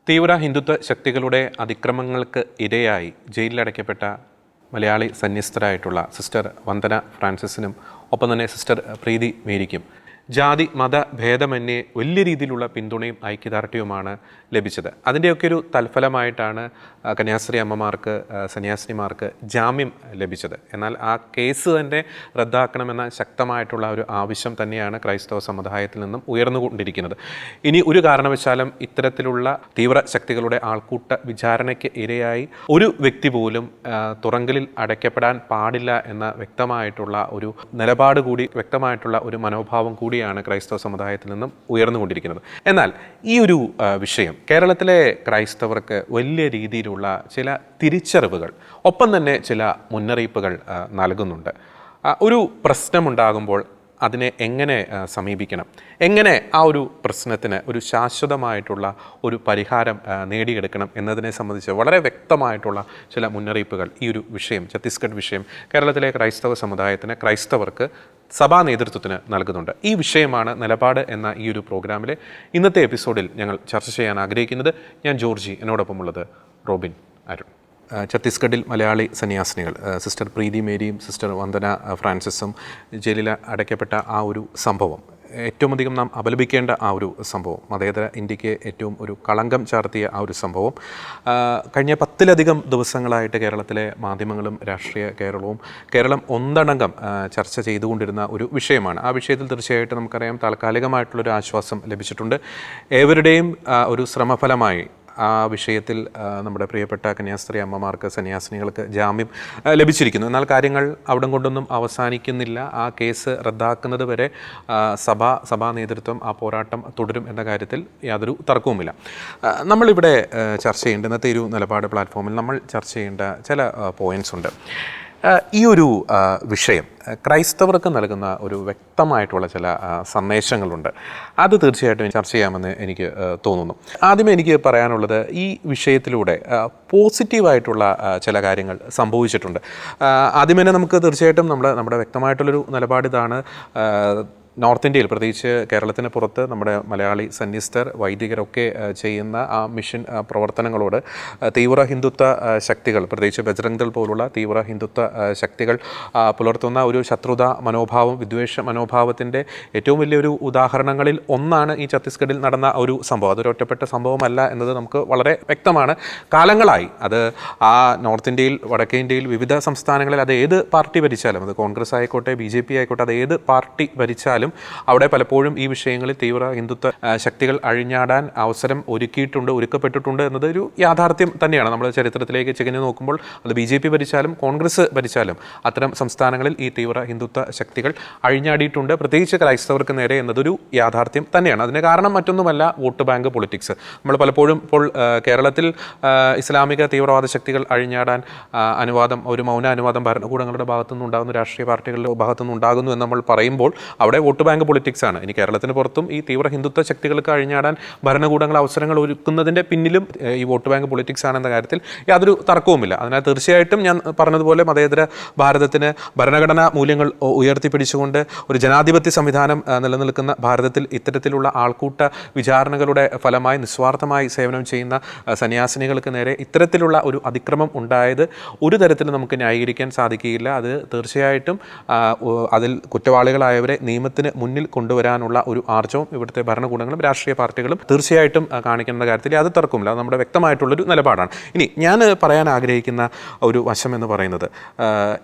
തീവ്ര ഹിന്ദുത്വ ശക്തികളുടെ അതിക്രമങ്ങൾക്ക് ഇരയായി ജയിലിലടയ്ക്കപ്പെട്ട മലയാളി സന്യസ്തരായിട്ടുള്ള സിസ്റ്റർ വന്ദന ഫ്രാൻസിസിനും ഒപ്പം തന്നെ സിസ്റ്റർ പ്രീതി മേരിക്കും ജാതി മത ഭേദമന്യേ വലിയ രീതിയിലുള്ള പിന്തുണയും ഐക്യദാർഢ്യവുമാണ് ലഭിച്ചത്. അതിൻ്റെയൊക്കെ ഒരു തൽഫലമായിട്ടാണ് കന്യാസ്ത്രീ അമ്മമാർക്ക് സന്യാസിനിമാർക്ക് ജാമ്യം ലഭിച്ചത്. എന്നാൽ ആ കേസ് തന്നെ റദ്ദാക്കണമെന്ന ശക്തമായിട്ടുള്ള ഒരു ആവശ്യം തന്നെയാണ് ക്രൈസ്തവ സമുദായത്തിൽ നിന്നും ഉയർന്നുകൊണ്ടിരിക്കുന്നത്. ഇനി ഒരു കാരണവശാലും ഇത്തരത്തിലുള്ള തീവ്ര ശക്തികളുടെ ആൾക്കൂട്ട വിചാരണയ്ക്ക് ഇരയായി ഒരു വ്യക്തി പോലും തുറങ്കലിൽ അടയ്ക്കപ്പെടാൻ പാടില്ല എന്ന വ്യക്തമായിട്ടുള്ള ഒരു നിലപാട് കൂടി, വ്യക്തമായിട്ടുള്ള ഒരു മനോഭാവം കൂടിയാണ് ക്രൈസ്തവ സമുദായത്തിൽ നിന്നും ഉയർന്നുകൊണ്ടിരിക്കുന്നത്. എന്നാൽ ഈ ഒരു വിഷയം കേരളത്തിലെ ക്രൈസ്തവർക്ക് വലിയ രീതിയിലുള്ള ചില തിരിച്ചറിവുകൾ, ഒപ്പം തന്നെ ചില മുന്നറിയിപ്പുകൾ നൽകുന്നുണ്ട്. ഒരു പ്രശ്നമുണ്ടാകുമ്പോൾ അതിനെ എങ്ങനെ സമീപിക്കണം, എങ്ങനെ ആ ഒരു പ്രശ്നത്തിന് ഒരു ശാശ്വതമായിട്ടുള്ള ഒരു പരിഹാരം നേടിയെടുക്കണം എന്നതിനെ സംബന്ധിച്ച് വളരെ വ്യക്തമായിട്ടുള്ള ചില മുന്നറിയിപ്പുകൾ ഈ ഒരു വിഷയം, ഛത്തീസ്ഗഡ് വിഷയം, കേരളത്തിലെ ക്രൈസ്തവ സമുദായത്തിന്, ക്രൈസ്തവർക്ക്, സഭാ നേതൃത്വത്തിന് നൽകുന്നുണ്ട്. ഈ വിഷയമാണ് നിലപാട് എന്ന ഈ ഒരു പ്രോഗ്രാമിലെ ഇന്നത്തെ എപ്പിസോഡിൽ ഞങ്ങൾ ചർച്ച ചെയ്യാൻ ആഗ്രഹിക്കുന്നത്. ഞാൻ ജോർജി, എന്നോടൊപ്പമുള്ളത് റോബിൻ അരുൺ. ഛത്തീസ്ഗഡിൽ മലയാളി സന്യാസിനികൾ സിസ്റ്റർ പ്രീതി മേരിയും സിസ്റ്റർ വന്ദന ഫ്രാൻസിസും ജയിലിൽ അടയ്ക്കപ്പെട്ട ആ ഒരു സംഭവം, ഏറ്റവും അധികം നാം അപലപിക്കേണ്ട ആ ഒരു സംഭവം, മതേതര ഇന്ത്യക്ക് ഏറ്റവും ഒരു കളങ്കം ചാർത്തിയ ആ ഒരു സംഭവം കഴിഞ്ഞ 10-ലധികം ദിവസങ്ങളായിട്ട് കേരളത്തിലെ മാധ്യമങ്ങളും രാഷ്ട്രീയ കേരളം ഒന്നടങ്കം ചർച്ച ചെയ്തുകൊണ്ടിരുന്ന ഒരു വിഷയമാണ്. ആ വിഷയത്തിൽ തീർച്ചയായിട്ടും നമുക്കറിയാം താൽക്കാലികമായിട്ടുള്ളൊരു ആശ്വാസം ലഭിച്ചിട്ടുണ്ട്. ഏവരുടെയും ഒരു ശ്രമഫലമായി ആ വിഷയത്തിൽ നമ്മുടെ പ്രിയപ്പെട്ട കന്യാസ്ത്രീ അമ്മമാർക്ക്, സന്യാസിനികൾക്ക് ജാമ്യം ലഭിച്ചിരിക്കുന്നു. എന്നാൽ കാര്യങ്ങൾ അവിടം കൊണ്ടൊന്നും അവസാനിക്കുന്നില്ല. ആ കേസ് റദ്ദാക്കുന്നത് വരെ സഭാ നേതൃത്വം ആ പോരാട്ടം തുടരും എന്ന കാര്യത്തിൽ യാതൊരു തർക്കവുമില്ല. നമ്മളിവിടെ ചർച്ച ചെയ്യേണ്ട ഇന്നത്തെ ഒരു നിലപാട് പ്ലാറ്റ്ഫോമിൽ നമ്മൾ ചർച്ച ചെയ്യേണ്ട ചില പോയിൻറ്റ്സ് ഉണ്ട്. ഈ ഒരു വിഷയം ക്രൈസ്തവർക്ക് നൽകുന്ന ഒരു വ്യക്തമായിട്ടുള്ള ചില സന്ദേശങ്ങളുണ്ട്. അത് തീർച്ചയായിട്ടും ചർച്ച ചെയ്യാമെന്ന് എനിക്ക് തോന്നുന്നു. ആദ്യമേ എനിക്ക് പറയാനുള്ളത്, ഈ വിഷയത്തിലൂടെ പോസിറ്റീവായിട്ടുള്ള ചില കാര്യങ്ങൾ സംഭവിച്ചിട്ടുണ്ട്. ആദ്യമേ തന്നെ നമുക്ക് തീർച്ചയായിട്ടും നമ്മുടെ വ്യക്തമായിട്ടുള്ളൊരു നിലപാട് ഇതാണ്. നോർത്ത് ഇന്ത്യയിൽ, പ്രത്യേകിച്ച് കേരളത്തിന് പുറത്ത് നമ്മുടെ മലയാളി സന്യസ്തർ, വൈദികരൊക്കെ ചെയ്യുന്ന ആ മിഷൻ പ്രവർത്തനങ്ങളോട് തീവ്ര ഹിന്ദുത്വ ശക്തികൾ, പ്രത്യേകിച്ച് ബജ്രംഗ് ദൾ പോലുള്ള തീവ്ര ഹിന്ദുത്വ ശക്തികൾ പുലർത്തുന്ന ഒരു ശത്രുത മനോഭാവം, വിദ്വേഷ മനോഭാവത്തിൻ്റെ ഏറ്റവും വലിയൊരു ഉദാഹരണങ്ങളിൽ ഒന്നാണ് ഈ ഛത്തീസ്ഗഡിൽ നടന്ന ഒരു സംഭവം. അതൊരു ഒറ്റപ്പെട്ട സംഭവമല്ല എന്നത് നമുക്ക് വളരെ വ്യക്തമാണ്. കാലങ്ങളായി അത് ആ നോർത്ത് ഇന്ത്യയിൽ, വടക്കേ ഇന്ത്യയിൽ വിവിധ സംസ്ഥാനങ്ങളിൽ അത് ഏത് പാർട്ടി ഭരിച്ചാലും, അത് കോൺഗ്രസ് ആയിക്കോട്ടെ, BJP ആയിക്കോട്ടെ, അത് ഏത് പാർട്ടി ഭരിച്ചാലും അവിടെ പലപ്പോഴും ഈ വിഷയങ്ങളിൽ തീവ്ര ഹിന്ദുത്വ ശക്തികൾ അഴിഞ്ഞാടാൻ അവസരം ഒരുക്കപ്പെട്ടിട്ടുണ്ട് എന്നതൊരു യാഥാർത്ഥ്യം തന്നെയാണ്. നമ്മൾ ചരിത്രത്തിലേക്ക് ചികഞ്ഞു നോക്കുമ്പോൾ അത് BJP ഭരിച്ചാലും കോൺഗ്രസ് ഭരിച്ചാലും അത്തരം സംസ്ഥാനങ്ങളിൽ ഈ തീവ്ര ഹിന്ദുത്വ ശക്തികൾ അഴിഞ്ഞാടിയിട്ടുണ്ട്, പ്രത്യേകിച്ച് ക്രൈസ്തവർക്ക് നേരെ എന്നതൊരു യാഥാർത്ഥ്യം തന്നെയാണ്. അതിന് കാരണം മറ്റൊന്നുമല്ല, വോട്ട് ബാങ്ക് പൊളിറ്റിക്സ്. നമ്മൾ പലപ്പോഴും ഇപ്പോൾ കേരളത്തിൽ ഇസ്ലാമിക തീവ്രവാദ ശക്തികൾ അഴിഞ്ഞാടാൻ ഒരു മൗന അനുവാദം ഭരണകൂടങ്ങളുടെ ഭാഗത്തുനിന്ന് ഉണ്ടാകുന്നു, രാഷ്ട്രീയ പാർട്ടികളുടെ ഭാഗത്തുനിന്ന് ഉണ്ടാകുന്നു എന്ന് നമ്മൾ പറയുമ്പോൾ അവിടെ വോട്ട് ബാങ്ക് പൊളിറ്റിക്സ് ആണ്. ഇനി കേരളത്തിന് പുറത്തും ഈ തീവ്ര ഹിന്ദുത്വ ശക്തികൾക്ക് അഴിഞ്ഞാടാൻ ഭരണകൂടങ്ങൾ അവസരങ്ങൾ ഒരുക്കുന്നതിൻ്റെ പിന്നിലും ഈ വോട്ട് ബാങ്ക് പൊളിറ്റിക്സ് ആണെന്ന കാര്യത്തിൽ യാതൊരു തർക്കവുമില്ല. അതിനാൽ തീർച്ചയായിട്ടും ഞാൻ പറഞ്ഞതുപോലെ മതേതര ഭാരതത്തിന് ഭരണഘടനാ മൂല്യങ്ങൾ ഉയർത്തിപ്പിടിച്ചുകൊണ്ട് ഒരു ജനാധിപത്യ സംവിധാനം നിലനിൽക്കുന്ന ഭാരതത്തിൽ ഇത്തരത്തിലുള്ള ആൾക്കൂട്ട വിചാരണകളുടെ ഫലമായി നിസ്വാർത്ഥമായി സേവനം ചെയ്യുന്ന സന്യാസിനികൾക്ക് നേരെ ഇത്തരത്തിലുള്ള ഒരു അതിക്രമം ഉണ്ടായത് ഒരു തരത്തിലും നമുക്ക് ന്യായീകരിക്കാൻ സാധിക്കുകയില്ല. അത് തീർച്ചയായിട്ടും അതിൽ കുറ്റവാളികളായവരെ നിയമത്തിന് മുന്നിൽ കൊണ്ടുവരാനുള്ള ഒരു ആർജവും ഇവിടുത്തെ ഭരണകൂടങ്ങളും രാഷ്ട്രീയ പാർട്ടികളും തീർച്ചയായിട്ടും കാണിക്കുന്ന കാര്യത്തിൽ യാതൊരു തർക്കമില്ല. അത് നമ്മുടെ വ്യക്തമായിട്ടുള്ളൊരു നിലപാടാണ്. ഇനി ഞാൻ പറയാൻ ആഗ്രഹിക്കുന്ന ഒരു വശം എന്ന് പറയുന്നത്,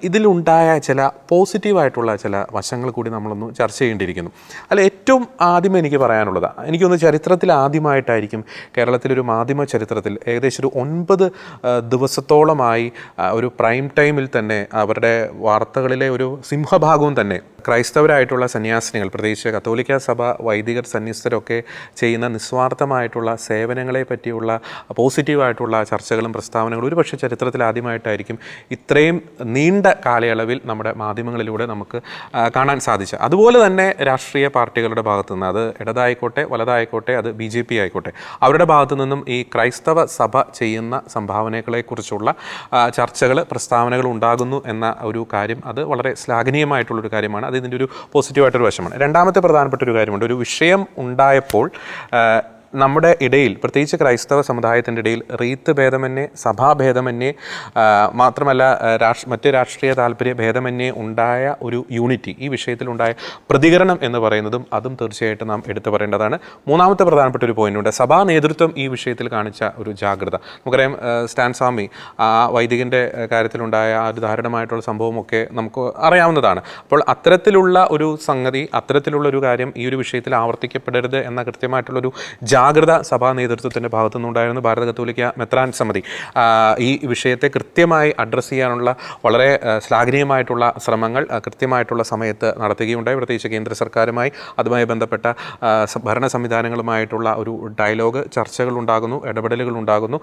ഇതിലുണ്ടായ ചില പോസിറ്റീവായിട്ടുള്ള ചില വശങ്ങൾ കൂടി നമ്മളൊന്ന് ചർച്ച ചെയ്യേണ്ടിയിരിക്കുന്നു. അല്ല, ഏറ്റവും ആദ്യമേ എനിക്ക് പറയാനുള്ളത്, എനിക്കൊന്ന് ചരിത്രത്തിൽ ആദ്യമായിട്ടായിരിക്കും കേരളത്തിലൊരു മാധ്യമ ചരിത്രത്തിൽ ഏകദേശം ഒരു 9 ദിവസത്തോളമായി ഒരു പ്രൈം ടൈമിൽ തന്നെ അവരുടെ വാർത്തകളിലെ ഒരു സിംഹഭാഗവും തന്നെ ക്രൈസ്തവരായിട്ടുള്ള സന്യാസിനികൾ, പ്രത്യേകിച്ച് കത്തോലിക്ക സഭ, വൈദികർ, സന്യസ്തരൊക്കെ ചെയ്യുന്ന നിസ്വാർത്ഥമായിട്ടുള്ള സേവനങ്ങളെ പറ്റിയുള്ള പോസിറ്റീവായിട്ടുള്ള ചർച്ചകളും പ്രസ്താവനകളും ഒരുപക്ഷെ ചരിത്രത്തിൽ ആദ്യമായിട്ടായിരിക്കും ഇത്രയും നീണ്ട കാലയളവിൽ നമ്മുടെ മാധ്യമങ്ങളിലൂടെ നമുക്ക് കാണാൻ സാധിച്ചത്. അതുപോലെ തന്നെ രാഷ്ട്രീയ പാർട്ടികളുടെ ഭാഗത്തുനിന്ന്, അത് ഇടതായിക്കോട്ടെ വലതായിക്കോട്ടെ, അത് BJP ആയിക്കോട്ടെ, അവരുടെ ഭാഗത്തു നിന്നും ഈ ക്രൈസ്തവ സഭ ചെയ്യുന്ന സംഭാവനകളെക്കുറിച്ചുള്ള ചർച്ചകൾ, പ്രസ്താവനകൾ ഉണ്ടാകുന്നു എന്ന ഒരു കാര്യം, അത് വളരെ ശ്ലാഘനീയമായിട്ടുള്ളൊരു കാര്യമാണ്. അത് ഇതിൻ്റെ ഒരു പോസിറ്റീവായിട്ടൊരു വശമാണ്. രണ്ടാമത്തെ പ്രധാനപ്പെട്ട ഒരു കാര്യമുണ്ട്. ഒരു വിഷയം ഉണ്ടായപ്പോൾ നമ്മുടെ ഇടയിൽ, പ്രത്യേകിച്ച് ക്രൈസ്തവ സമുദായത്തിൻ്റെ ഇടയിൽ റീത്ത് ഭേദമന്യേ, സഭാഭേദമന്യേ, മാത്രമല്ല മറ്റ് രാഷ്ട്രീയ താല്പര്യ ഭേദമന്യേ ഉണ്ടായ ഒരു യൂണിറ്റി, ഈ വിഷയത്തിലുണ്ടായ പ്രതികരണം എന്ന് പറയുന്നതും അതും തീർച്ചയായിട്ടും നാം എടുത്തു പറയേണ്ടതാണ്. മൂന്നാമത്തെ പ്രധാനപ്പെട്ട ഒരു പോയിന്റുണ്ട്, സഭാ നേതൃത്വം ഈ വിഷയത്തിൽ കാണിച്ച ഒരു ജാഗ്രത. നമുക്കറിയാം സ്റ്റാൻ സ്വാമി ആ വൈദികൻ്റെ കാര്യത്തിലുണ്ടായ ആ ഒരു ദാരുണമായിട്ടുള്ള സംഭവമൊക്കെ നമുക്ക് അറിയാവുന്നതാണ്. അപ്പോൾ അത്തരത്തിലുള്ള ഒരു സംഗതി, അത്തരത്തിലുള്ള ഒരു കാര്യം ഈ ഒരു വിഷയത്തിൽ ആവർത്തിക്കപ്പെടരുത് എന്ന കൃത്യമായിട്ടുള്ളൊരു ജാഗ്രത സഭാ നേതൃത്വത്തിൻ്റെ ഭാഗത്തു നിന്നുണ്ടായിരുന്നു. ഭാരത കത്തോലിക്ക മെത്രാൻ സമിതി ഈ വിഷയത്തെ കൃത്യമായി അഡ്രസ്സ് ചെയ്യാനുള്ള വളരെ ശ്ലാഘനീയമായിട്ടുള്ള ശ്രമങ്ങൾ കൃത്യമായിട്ടുള്ള സമയത്ത് നടത്തുകയുണ്ടായി. പ്രത്യേകിച്ച് കേന്ദ്ര സർക്കാരുമായി അതുമായി ബന്ധപ്പെട്ട ഭരണ സംവിധാനങ്ങളുമായിട്ടുള്ള ഒരു ഡയലോഗ്, ചർച്ചകൾ ഉണ്ടാകുന്നു, ഇടപെടലുകൾ ഉണ്ടാകുന്നു.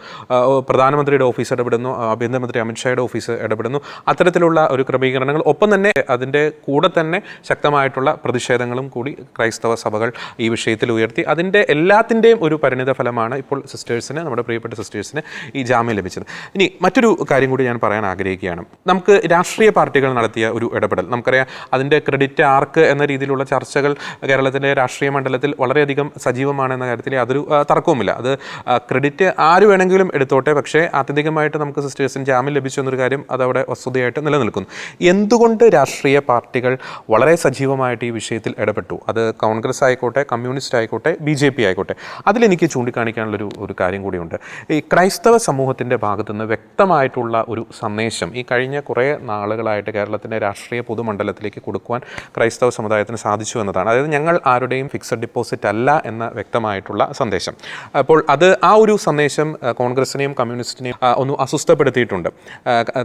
പ്രധാനമന്ത്രിയുടെ ഓഫീസ് ഇടപെടുന്നു, ആഭ്യന്തരമന്ത്രി അമിത്ഷായുടെ ഓഫീസ് ഇടപെടുന്നു. അത്തരത്തിലുള്ള ഒരു ക്രമീകരണങ്ങൾ, ഒപ്പം തന്നെ അതിൻ്റെ കൂടെ തന്നെ ശക്തമായിട്ടുള്ള പ്രതിഷേധങ്ങളും കൂടി ക്രൈസ്തവ സഭകൾ ഈ വിഷയത്തിൽ ഉയർത്തി. അതിൻ്റെ എല്ലാത്തിൻ്റെയും ഒരു പരിണിത ഫലമാണ് ഇപ്പോൾ സിസ്റ്റേഴ്സിന്, നമ്മുടെ പ്രിയപ്പെട്ട സിസ്റ്റേഴ്സിന് ഈ ജാമ്യം ലഭിച്ചത്. ഇനി മറ്റൊരു കാര്യം കൂടി ഞാൻ പറയാൻ ആഗ്രഹിക്കുകയാണ്. നമുക്ക് രാഷ്ട്രീയ പാർട്ടികൾ നടത്തിയ ഒരു ഇടപെടൽ, നമുക്കറിയാം അതിൻ്റെ ക്രെഡിറ്റ് ആർക്ക് എന്ന രീതിയിലുള്ള ചർച്ചകൾ കേരളത്തിൻ്റെ രാഷ്ട്രീയ മണ്ഡലത്തിൽ വളരെയധികം സജീവമാണെന്ന കാര്യത്തിൽ യാതൊരു തർക്കവുമില്ല. അത് ക്രെഡിറ്റ് ആര് വേണമെങ്കിലും എടുത്തോട്ടെ, പക്ഷേ ആത്യന്തികമായിട്ട് നമുക്ക് സിസ്റ്റേഴ്സിന് ജാമ്യം ലഭിച്ചു എന്നൊരു കാര്യം അതവിടെ വസ്തുതയായിട്ട് നിലനിൽക്കുന്നു. എന്തുകൊണ്ട് രാഷ്ട്രീയ പാർട്ടികൾ വളരെ സജീവമായിട്ട് ഈ വിഷയത്തിൽ ഇടപെട്ടു? അത് കോൺഗ്രസ് ആയിക്കോട്ടെ, കമ്മ്യൂണിസ്റ്റ് ആയിക്കോട്ടെ, BJP ആയിക്കോട്ടെ. അതിലെനിക്ക് ചൂണ്ടിക്കാണിക്കാനുള്ളൊരു കാര്യം കൂടിയുണ്ട്. ഈ ക്രൈസ്തവ സമൂഹത്തിൻ്റെ ഭാഗത്തുനിന്ന് വ്യക്തമായിട്ടുള്ള ഒരു സന്ദേശം ഈ കഴിഞ്ഞ കുറേ നാളുകളായിട്ട് കേരളത്തിൻ്റെ രാഷ്ട്രീയ പൊതുമണ്ഡലത്തിലേക്ക് കൊടുക്കുവാൻ ക്രൈസ്തവ സമുദായത്തിന് സാധിച്ചു എന്നതാണ്. അതായത് ഞങ്ങൾ ആരുടെയും ഫിക്സഡ് ഡിപ്പോസിറ്റ് അല്ല എന്ന വ്യക്തമായിട്ടുള്ള സന്ദേശം. അപ്പോൾ അത് ആ ഒരു സന്ദേശം കോൺഗ്രസിനെയും കമ്മ്യൂണിസ്റ്റിനെയും ഒന്ന് അസ്വസ്ഥപ്പെടുത്തിയിട്ടുണ്ട്.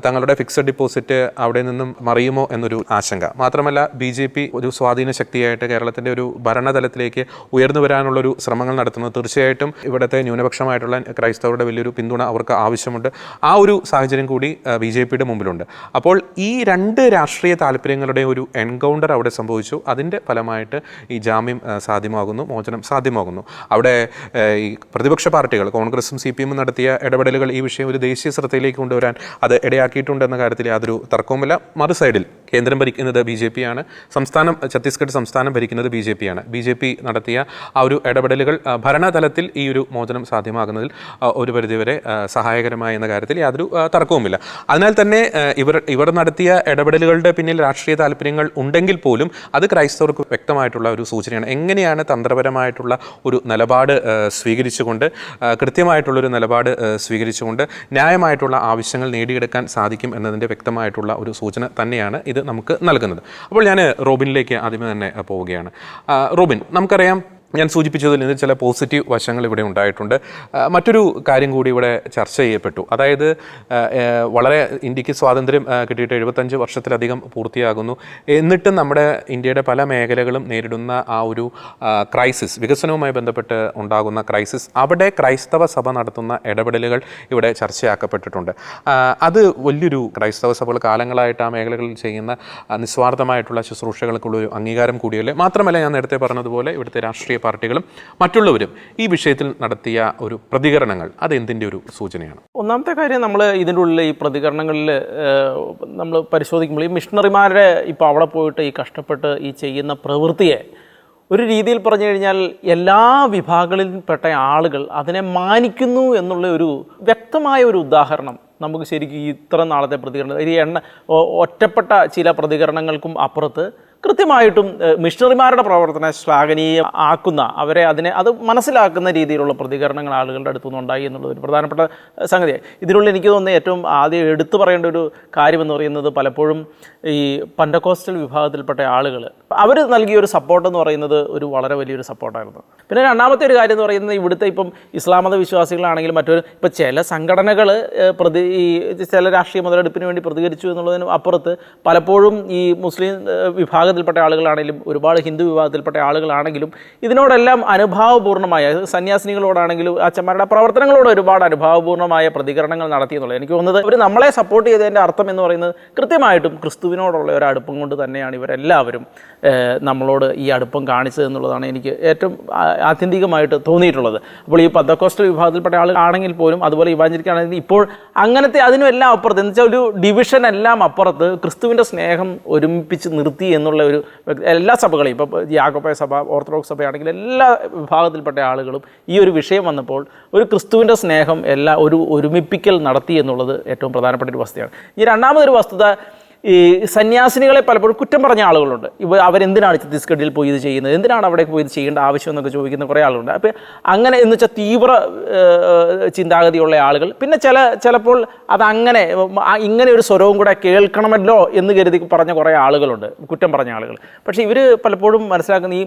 തങ്ങളുടെ ഫിക്സഡ് ഡിപ്പോസിറ്റ് അവിടെ നിന്നും മറിയുമോ എന്നൊരു ആശങ്ക. മാത്രമല്ല BJP ഒരു സ്വാധീന ശക്തിയായിട്ട് കേരളത്തിൻ്റെ ഒരു ഭരണതലത്തിലേക്ക് ഉയർന്നു വരാനുള്ളൊരു ശ്രമങ്ങൾ നടത്തുന്നത് തീർച്ചയായിട്ടും ഇവിടുത്തെ ന്യൂനപക്ഷമായിട്ടുള്ള ക്രൈസ്തവരുടെ വലിയൊരു പിന്തുണ അവർക്ക് ആവശ്യമുണ്ട്. ആ ഒരു സാഹചര്യം കൂടി BJPയുടെ മുമ്പിലുണ്ട്. അപ്പോൾ ഈ രണ്ട് രാഷ്ട്രീയ താല്പര്യങ്ങളുടെ ഒരു എൻകൗണ്ടർ അവിടെ സംഭവിച്ചു. അതിൻ്റെ ഫലമായിട്ട് ഈ ജാമ്യം സാധ്യമാകുന്നു, മോചനം സാധ്യമാകുന്നു. അവിടെ ഈ പ്രതിപക്ഷ പാർട്ടികൾ കോൺഗ്രസും CPM നടത്തിയ ഇടപെടലുകൾ ഈ വിഷയം ഒരു ദേശീയ ശ്രദ്ധയിലേക്ക് കൊണ്ടുവരാൻ അത് ഇടയാക്കിയിട്ടുണ്ടെന്ന കാര്യത്തിൽ യാതൊരു തർക്കവുമില്ല. മറു സൈഡിൽ കേന്ദ്രം ഭരിക്കുന്നത് BJP ആണ്, ഛത്തീസ്ഗഡ് സംസ്ഥാനം ഭരിക്കുന്നത് BJP ആണ്. BJP നടത്തിയ ആ ഒരു ഇടപെടലുകൾ ഭരണതലത്തിൽ ഈ ഒരു മോചനം സാധ്യമാകുന്നതിൽ ഒരു പരിധിവരെ സഹായകരമായ എന്ന കാര്യത്തിൽ യാതൊരു തർക്കവുമില്ല. അതിനാൽ തന്നെ ഇവർ നടത്തിയ ഇടപെടലുകളുടെ പിന്നിൽ രാഷ്ട്രീയ താല്പര്യങ്ങൾ ഉണ്ടെങ്കിൽ പോലും അത് ക്രൈസ്തവർക്ക് വ്യക്തമായിട്ടുള്ള ഒരു സൂചനയാണ്. എങ്ങനെയാണ് തന്ത്രപരമായിട്ടുള്ള ഒരു നിലപാട് സ്വീകരിച്ചുകൊണ്ട്, കൃത്യമായിട്ടുള്ളൊരു നിലപാട് സ്വീകരിച്ചുകൊണ്ട് ന്യായമായിട്ടുള്ള ആവശ്യങ്ങൾ നേടിയെടുക്കാൻ സാധിക്കും എന്നതിൻ്റെ വ്യക്തമായിട്ടുള്ള ഒരു സൂചന തന്നെയാണ് ഇത് നമുക്ക് നൽകുന്നത്. അപ്പോൾ ഞാൻ റോബിനിലേക്ക് ആദ്യമേ തന്നെ പോവുകയാണ്. റോബിൻ, നമുക്കറിയാം, ഞാൻ സൂചിപ്പിച്ചതിൽ നിന്ന് ചില പോസിറ്റീവ് വശങ്ങൾ ഇവിടെ ഉണ്ടായിട്ടുണ്ട്. മറ്റൊരു കാര്യം കൂടി ഇവിടെ ചർച്ച ചെയ്യപ്പെട്ടു. അതായത് വളരെ ഇന്ത്യക്ക് സ്വാതന്ത്ര്യം കിട്ടിയിട്ട് 75 വർഷത്തിലധികം പൂർത്തിയാകുന്നു. എന്നിട്ടും നമ്മുടെ ഇന്ത്യയുടെ പല മേഖലകളും നേരിടുന്ന ആ ഒരു ക്രൈസിസ്, വികസനവുമായി ബന്ധപ്പെട്ട് ഉണ്ടാകുന്ന ക്രൈസിസ്, അവിടെ ക്രൈസ്തവ സഭ നടത്തുന്ന ഇടപെടലുകൾ ഇവിടെ ചർച്ചയാക്കപ്പെട്ടിട്ടുണ്ട്. അത് വലിയൊരു ക്രൈസ്തവ സഭകൾ കാലങ്ങളായിട്ട് ആ മേഖലകളിൽ ചെയ്യുന്ന നിസ്വാർത്ഥമായിട്ടുള്ള ശുശ്രൂഷകൾക്കുള്ളൊരു അംഗീകാരം കൂടിയല്ലേ. മാത്രമല്ല, ഞാൻ നേരത്തെ പറഞ്ഞതുപോലെ ഇവിടുത്തെ രാഷ്ട്രീയ പാർട്ടികളും മറ്റുള്ളവരും ഈ വിഷയത്തിൽ നടത്തിയ ഒരു പ്രതികരണങ്ങൾ, അത് എന്തിൻ്റെ ഒരു സൂചനയാണ്? ഒന്നാമത്തെ കാര്യം, നമ്മൾ ഇതിൻ്റെ ഉള്ളിൽ ഈ പ്രതികരണങ്ങളിൽ നമ്മൾ പരിശോധിക്കുമ്പോൾ ഈ മിഷണറിമാരുടെ ഇപ്പോൾ അവിടെ പോയിട്ട് ഈ കഷ്ടപ്പെട്ട് ഈ ചെയ്യുന്ന പ്രവൃത്തിയെ ഒരു രീതിയിൽ പറഞ്ഞു കഴിഞ്ഞാൽ എല്ലാ വിഭാഗങ്ങളിൽപ്പെട്ട ആളുകൾ അതിനെ മാനിക്കുന്നു എന്നുള്ള ഒരു വ്യക്തമായ ഒരു ഉദാഹരണം നമുക്ക് ശരിക്കും ഇത്ര നാളത്തെ പ്രതികരണം, ഈ ഒറ്റപ്പെട്ട ചില പ്രതികരണങ്ങൾക്കും അപ്പുറത്ത് കൃത്യമായിട്ടും മിഷണറിമാരുടെ പ്രവർത്തനം ശ്ലാഘനീയം ആക്കുന്ന, അവരെ അത് മനസ്സിലാക്കുന്ന രീതിയിലുള്ള പ്രതികരണങ്ങൾ ആളുകളുടെ അടുത്തുനിന്ന് ഉണ്ടായി എന്നുള്ളത് ഒരു പ്രധാനപ്പെട്ട സംഗതിയാണ്. ഇതിനുള്ള എനിക്ക് തോന്നുന്നത് ഏറ്റവും ആദ്യം എടുത്തു പറയേണ്ട ഒരു കാര്യമെന്ന് പറയുന്നത്, പലപ്പോഴും ഈ പെന്തക്കോസ്റ്റൽ വിഭാഗത്തിൽപ്പെട്ട ആളുകൾ അവർ നൽകിയൊരു സപ്പോർട്ട് എന്ന് പറയുന്നത് ഒരു വളരെ വലിയൊരു സപ്പോർട്ടായിരുന്നു. പിന്നെ രണ്ടാമത്തെ ഒരു കാര്യം എന്ന് പറയുന്നത്, ഇവിടുത്തെ ഇപ്പം ഇസ്ലാം മത വിശ്വാസികളാണെങ്കിലും മറ്റൊരു ഇപ്പം ചില സംഘടനകൾ ചില രാഷ്ട്രീയ മുതലെടുപ്പിന് വേണ്ടി പ്രതികരിച്ചു എന്നുള്ളതിന് അപ്പുറത്ത് പലപ്പോഴും ഈ മുസ്ലിം വിഭാഗത്തിൽപ്പെട്ട ആളുകളാണെങ്കിലും ഒരുപാട് ഹിന്ദു വിഭാഗത്തിൽപ്പെട്ട ആളുകളാണെങ്കിലും ഇതിനോടെല്ലാം അനുഭാവപൂർണ്ണമായ, സന്യാസിനികളോടാണെങ്കിലും അച്ഛന്മാരുടെ പ്രവർത്തനങ്ങളോട് ഒരുപാട് അനുഭാവപൂർണ്ണമായ പ്രതികരണങ്ങൾ നടത്തിയെന്നുള്ളത് എനിക്ക് തോന്നുന്നത്. അവർ നമ്മളെ സപ്പോർട്ട് ചെയ്തതിൻ്റെ അർത്ഥം എന്ന് പറയുന്നത് കൃത്യമായിട്ടും ക്രിസ്തുവിനോടുള്ള ഒരു അടുപ്പം കൊണ്ട് തന്നെയാണ് ഇവരെല്ലാവരും നമ്മളോട് ഈ അടുപ്പം കാണിച്ചത് എന്നുള്ളതാണ് എനിക്ക് ഏറ്റവും ആത്യന്തികമായിട്ട് തോന്നിയിട്ടുള്ളത്. അപ്പോൾ ഈ പെന്തക്കോസ്റ്റൽ വിഭാഗത്തിൽപ്പെട്ട ആളുകളാണെങ്കിൽ പോലും, അതുപോലെ ഇവാഞ്ചലിക്കാണെങ്കിൽ ഇപ്പോൾ അങ്ങനത്തെ അതിനും എല്ലാം അപ്പുറത്ത്, എന്ന് വെച്ചാൽ ഒരു ഡിവിഷൻ എല്ലാം അപ്പുറത്ത് ക്രിസ്തുവിൻ്റെ സ്നേഹം ഒരുമിപ്പിച്ച് നിർത്തി എന്നുള്ള എന്നുള്ള ഒരു എല്ലാ സഭകളെയും ഇപ്പോൾ യാക്കോബായ സഭ, ഓർത്തഡോക്സ് സഭയാണെങ്കിൽ എല്ലാ വിഭാഗത്തിൽപ്പെട്ട ആളുകളും ഈ ഒരു വിഷയം വന്നപ്പോൾ ഒരു ക്രിസ്തുവിൻ്റെ സ്നേഹം ഒരു ഒരുമിപ്പിക്കൽ നടത്തി എന്നുള്ളത് ഏറ്റവും പ്രധാനപ്പെട്ട ഒരു വസ്തുതയാണ്. ഈ രണ്ടാമതൊരു വസ്തുത, ഈ സന്യാസിനികളെ പലപ്പോഴും കുറ്റം പറഞ്ഞ ആളുകളുണ്ട്. അവരെന്തിനാണ് ഛത്തീസ്ഗഡിൽ പോയി ഇത് ചെയ്യുന്നത്, എന്തിനാണ് അവിടെ പോയി ഇത് ചെയ്യേണ്ട ആവശ്യം എന്നൊക്കെ ചോദിക്കുന്ന കുറേ ആളുകളുണ്ട്. അപ്പോൾ അങ്ങനെ എന്ന് വെച്ചാൽ തീവ്ര ചിന്താഗതിയുള്ള ആളുകൾ, പിന്നെ ചിലപ്പോൾ അതങ്ങനെ ഇങ്ങനെ ഒരു സ്വരവും കൂടെ കേൾക്കണമല്ലോ എന്ന് കരുതി പറഞ്ഞ കുറേ ആളുകളുണ്ട്, കുറ്റം പറഞ്ഞ ആളുകൾ. പക്ഷേ ഇവർ പലപ്പോഴും മനസ്സിലാക്കുന്ന ഈ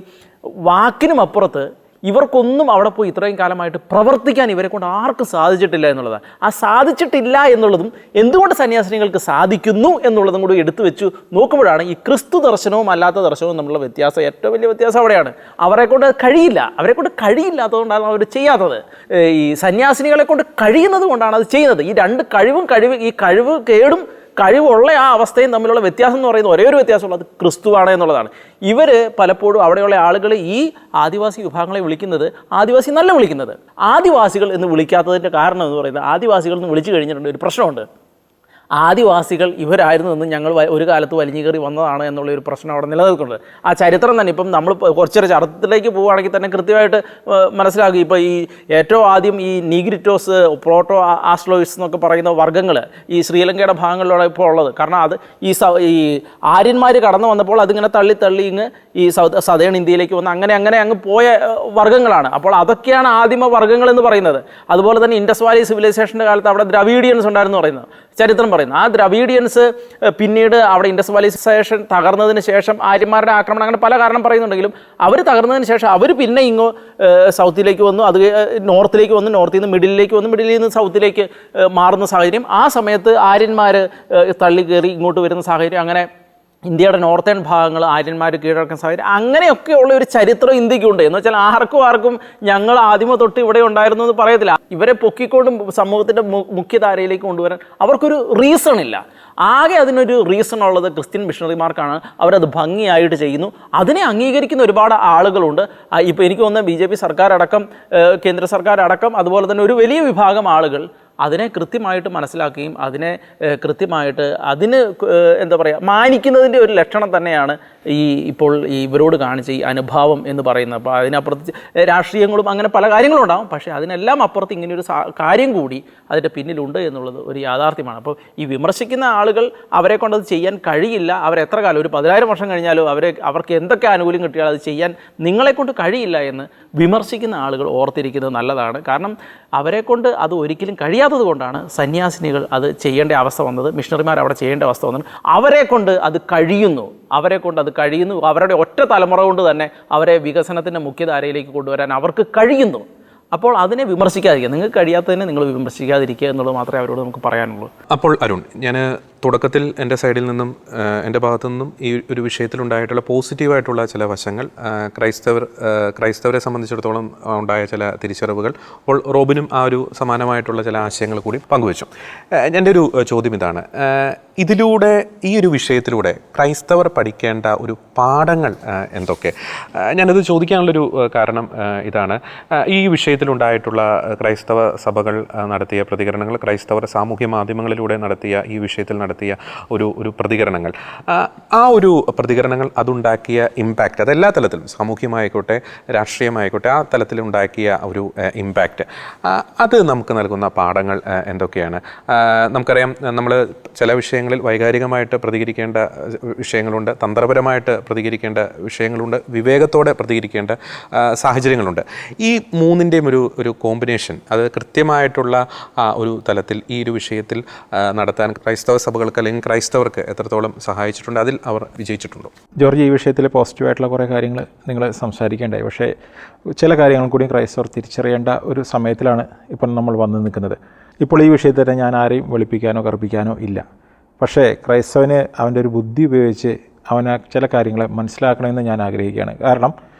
വാക്കിനും അപ്പുറത്ത് ഇവർക്കൊന്നും അവിടെ പോയി ഇത്രയും കാലമായിട്ട് പ്രവർത്തിക്കാൻ ഇവരെ കൊണ്ട് ആർക്കും സാധിച്ചിട്ടില്ല എന്നുള്ളതാണ്. ആ സാധിച്ചിട്ടില്ല എന്നുള്ളതും എന്തുകൊണ്ട് സന്യാസിനികൾക്ക് സാധിക്കുന്നു എന്നുള്ളതും കൂടി എടുത്തു വെച്ചു നോക്കുമ്പോഴാണ് ഈ ക്രിസ്തു ദർശനവും അല്ലാത്ത ദർശനവും തമ്മിലുള്ള വ്യത്യാസം, ഏറ്റവും വലിയ വ്യത്യാസം അവിടെയാണ്. അവരെ കൊണ്ട് കഴിയില്ലാത്തതുകൊണ്ടാണ് അവർ ചെയ്യാത്തത്. ഈ സന്യാസിനികളെ കൊണ്ട് കഴിയുന്നത് കൊണ്ടാണ് അത് ചെയ്യുന്നത്. ഈ രണ്ട് കഴിവ് കേടും കഴിവുള്ള ആ അവസ്ഥയും തമ്മിലുള്ള വ്യത്യാസം എന്ന് പറയുന്നത് ഒരേ ഒരു വ്യത്യാസമുള്ളത് ക്രിസ്തുവാണ് എന്നുള്ളതാണ്. ഇവർ പലപ്പോഴും അവിടെയുള്ള ആളുകൾ ഈ ആദിവാസി വിഭാഗങ്ങളെ വിളിക്കുന്നത് ആദിവാസി എന്നല്ല വിളിക്കുന്നത്, ആദിവാസികൾ എന്ന് വിളിക്കാത്തതിൻ്റെ കാരണം എന്ന് പറയുന്നത് ആദിവാസികൾ എന്ന് വിളിച്ചു കഴിഞ്ഞിട്ടുണ്ട് ഒരു പ്രശ്നമുണ്ട്. ആദിവാസികൾ ഇവരായിരുന്നു എന്ന് ഞങ്ങൾ ഒരു കാലത്ത് വലിഞ്ഞു കയറി വന്നതാണ് എന്നുള്ളൊരു പ്രശ്നം അവിടെ നിലനിൽക്കുന്നുണ്ട്. ആ ചരിത്രം തന്നെ ഇപ്പം നമ്മൾ കുറച്ചൊരു ചരിത്രത്തിലേക്ക് പോവുകയാണെങ്കിൽ തന്നെ കൃത്യമായിട്ട് മനസ്സിലാക്കി. ഇപ്പോൾ ഈ ഏറ്റവും ആദ്യം ഈ നീഗ്രിറ്റോസ്, പ്രോട്ടോ ആസ്ലോയിസ് എന്നൊക്കെ പറയുന്ന വർഗ്ഗങ്ങൾ ഈ ശ്രീലങ്കയുടെ ഭാഗങ്ങളിലാണ് ഇപ്പോൾ ഉള്ളത്. കാരണം അത് ഈ ആര്യന്മാർ കടന്നു വന്നപ്പോൾ അതിങ്ങനെ തള്ളി ഇങ്ങ് ഈ സദേൺ ഇന്ത്യയിലേക്ക് വന്ന് അങ്ങനെ അങ്ങ് പോയ വർഗ്ഗങ്ങളാണ്. അപ്പോൾ അതൊക്കെയാണ് ആദിമ വർഗ്ഗങ്ങൾ എന്ന് പറയുന്നത്. അതുപോലെ തന്നെ ഇൻഡസ് വാലി സിവിലൈസേഷൻ്റെ കാലത്ത് അവിടെ ദ്രവീഡിയൻസ് ഉണ്ടായിരുന്നു പറയുന്നത് ചരിത്രം പറയുന്നത്. ആ ദ്രവീഡിയൻസ് പിന്നീട് അവിടെ ഇൻഡസ് വാലി സിവിലൈസേഷൻ തകർന്നതിന് ശേഷം ആര്യന്മാരുടെ ആക്രമണം അങ്ങനെ പല കാരണം പറയുന്നുണ്ടെങ്കിലും അവർ തകർന്നതിന് ശേഷം അവർ പിന്നെ ഇങ്ങോ സൗത്തിലേക്ക് വന്നു, അത് നോർത്തിലേക്ക് വന്നു, നോർത്തിൽ നിന്ന് മിഡിലേക്ക് വന്നു, മിഡിലിൽ നിന്ന് സൗത്തിലേക്ക് മാറുന്ന സാഹചര്യം. ആ സമയത്ത് ആര്യന്മാർ തള്ളി കയറി ഇങ്ങോട്ട് വരുന്ന സാഹചര്യം. അങ്ങനെ ഇന്ത്യയുടെ നോർത്തേൺ ഭാഗങ്ങൾ ആര്യന്മാർ കീഴടക്കുന്ന സാഹചര്യം. അങ്ങനെയൊക്കെയുള്ള ഒരു ചരിത്രം ഇന്ത്യക്കുണ്ട്. എന്ന് വെച്ചാൽ ആർക്കും ഞങ്ങൾ ആദ്യമ തൊട്ട് ഇവിടെ ഉണ്ടായിരുന്നു എന്ന് പറയത്തില്ല. ഇവരെ പൊക്കിക്കൊണ്ടും സമൂഹത്തിൻ്റെ മുഖ്യധാരയിലേക്ക് കൊണ്ടുവരാൻ അവർക്കൊരു റീസൺ ഇല്ല. ആകെ അതിനൊരു റീസൺ ഉള്ളത് ക്രിസ്ത്യൻ മിഷണറിമാർക്കാണ്. അവരത് ഭംഗിയായിട്ട് ചെയ്യുന്നു. അതിനെ അംഗീകരിക്കുന്ന ഒരുപാട് ആളുകളുണ്ട്. ഇപ്പോൾ എനിക്ക് തോന്നുന്നത് BJP സർക്കാരടക്കം, കേന്ദ്ര സർക്കാരടക്കം, അതുപോലെ തന്നെ ഒരു വലിയ വിഭാഗം ആളുകൾ അതിനെ കൃത്യമായിട്ട് മനസ്സിലാക്കുകയും അതിനെ കൃത്യമായിട്ട് എന്താ പറയുക മാനിക്കുന്നതിൻ്റെ ഒരു ലക്ഷണം തന്നെയാണ് ഇപ്പോൾ ഇവരോട് കാണിച്ച ഈ അനുഭാവം എന്ന് പറയുന്നത്. അപ്പോൾ അതിനപ്പുറത്ത് രാഷ്ട്രീയങ്ങളും അങ്ങനെ പല കാര്യങ്ങളും ഉണ്ടാകും. പക്ഷേ അതിനെല്ലാം അപ്പുറത്ത് ഇങ്ങനെയൊരു കാര്യം കൂടി അതിൻ്റെ പിന്നിലുണ്ട് എന്നുള്ളത് ഒരു യാഥാർത്ഥ്യമാണ്. അപ്പോൾ ഈ വിമർശിക്കുന്ന ആളുകൾ അവരെ കൊണ്ടത് ചെയ്യാൻ കഴിയില്ല. അവരെത്ര കാലം, ഒരു 10,000 വർഷം കഴിഞ്ഞാലും അവർക്ക് എന്തൊക്കെ ആനുകൂല്യം കിട്ടിയാലും അത് ചെയ്യാൻ നിങ്ങളെക്കൊണ്ട് കഴിയില്ല എന്ന് വിമർശിക്കുന്ന ആളുകൾ ഓർത്തിരിക്കുന്നത് നല്ലതാണ്. കാരണം അവരെക്കൊണ്ട് അത് ഒരിക്കലും കഴിയാത്തത് കൊണ്ടാണ് സന്യാസിനികൾ അത് ചെയ്യേണ്ട അവസ്ഥ വന്നത്, മിഷണറിമാർ അവിടെ ചെയ്യേണ്ട അവസ്ഥ വന്നത്. അവരെ കൊണ്ട് അത് കഴിയുന്നു. അവരുടെ ഒറ്റ തലമുറ കൊണ്ട് തന്നെ അവരെ വികസനത്തിൻ്റെ മുഖ്യധാരയിലേക്ക് കൊണ്ടുവരാൻ അവർക്ക് കഴിയുന്നു. അപ്പോൾ അതിനെ വിമർശിക്കാതിരിക്കുക, നിങ്ങൾക്ക് കഴിയാത്തതിനെ നിങ്ങൾ വിമർശിക്കാതിരിക്കുക എന്നുള്ളത് മാത്രമേ അവരോട് നമുക്ക് പറയാനുള്ളൂ. അപ്പോൾ അരുൺ, ഞാൻ തുടക്കത്തിൽ എൻ്റെ സൈഡിൽ നിന്നും എൻ്റെ ഭാഗത്തു നിന്നും ഈ ഒരു വിഷയത്തിലുണ്ടായിട്ടുള്ള പോസിറ്റീവായിട്ടുള്ള ചില വശങ്ങൾ, ക്രൈസ്തവരെ സംബന്ധിച്ചിടത്തോളം ഉണ്ടായ ചില തിരിച്ചറിവുകൾ, അപ്പോൾ റോബിനും ആ ഒരു സമാനമായിട്ടുള്ള ചില ആശയങ്ങൾ കൂടി പങ്കുവച്ചു. എൻ്റെ ഒരു ചോദ്യം ഇതാണ്, ഇതിലൂടെ ഈ ഒരു വിഷയത്തിലൂടെ ക്രൈസ്തവർ പഠിക്കേണ്ട ഒരു പാഠങ്ങൾ എന്തൊക്കെ? ഞാനത് ചോദിക്കാനുള്ളൊരു കാരണം ഇതാണ്, ഈ വിഷയത്തിലുണ്ടായിട്ടുള്ള ക്രൈസ്തവ സഭകൾ നടത്തിയ പ്രതികരണങ്ങൾ, ക്രൈസ്തവർ സാമൂഹ്യ മാധ്യമങ്ങളിലൂടെ നടത്തിയ ഈ വിഷയത്തിൽ നടത്തിയ ഒരു പ്രതികരണങ്ങൾ, ആ ഒരു പ്രതികരണങ്ങൾ അതുണ്ടാക്കിയ ഇമ്പാക്റ്റ്, അതെല്ലാ തലത്തിലും സാമൂഹ്യമായിക്കോട്ടെ രാഷ്ട്രീയമായിക്കോട്ടെ ആ തലത്തിലുണ്ടാക്കിയ ഒരു ഇമ്പാക്റ്റ്, അത് നമുക്ക് നൽകുന്ന പാഠങ്ങൾ എന്തൊക്കെയാണ്? നമുക്കറിയാം, നമ്മൾ ചില വിഷയങ്ങളിൽ വൈകാരികമായിട്ട് പ്രതികരിക്കേണ്ട വിഷയങ്ങളുണ്ട്, തന്ത്രപരമായിട്ട് പ്രതികരിക്കേണ്ട വിഷയങ്ങളുണ്ട്, വിവേകത്തോടെ പ്രതികരിക്കേണ്ട സാഹചര്യങ്ങളുണ്ട്. ഈ മൂന്നിൻ്റെയും ഒരു കോമ്പിനേഷൻ, അത് കൃത്യമായിട്ടുള്ള ഒരു തലത്തിൽ ഈ ഒരു വിഷയത്തിൽ നടത്താൻ ക്രൈസ്തവ സഭകൾക്ക് അല്ലെങ്കിൽ ക്രൈസ്തവർക്ക് എത്രത്തോളം സഹായിച്ചിട്ടുണ്ട്, അതിൽ അവർ വിജയിച്ചിട്ടുണ്ടോ? ജോർജ്, ഈ വിഷയത്തിൽ പോസിറ്റീവായിട്ടുള്ള കുറേ കാര്യങ്ങൾ നിങ്ങൾ സംസാരിക്കേണ്ടായി. പക്ഷേ ചില കാര്യങ്ങൾ കൂടി ക്രൈസ്തവർ തിരിച്ചറിയേണ്ട ഒരു സമയത്തിലാണ് ഇപ്പം നമ്മൾ വന്ന് നിൽക്കുന്നത്. ഇപ്പോൾ ഈ വിഷയത്തിൽ തന്നെ ഞാൻ ആരെയും വെളുപ്പിക്കാനോ കറുപ്പിക്കാനോ ഇല്ല. പക്ഷേ ക്രൈസ്തവന് അവൻ്റെ ഒരു ബുദ്ധി ഉപയോഗിച്ച് അവന് ചില കാര്യങ്ങളെ മനസ്സിലാക്കണമെന്ന് ഞാൻ ആഗ്രഹിക്കുകയാണ്. കാരണം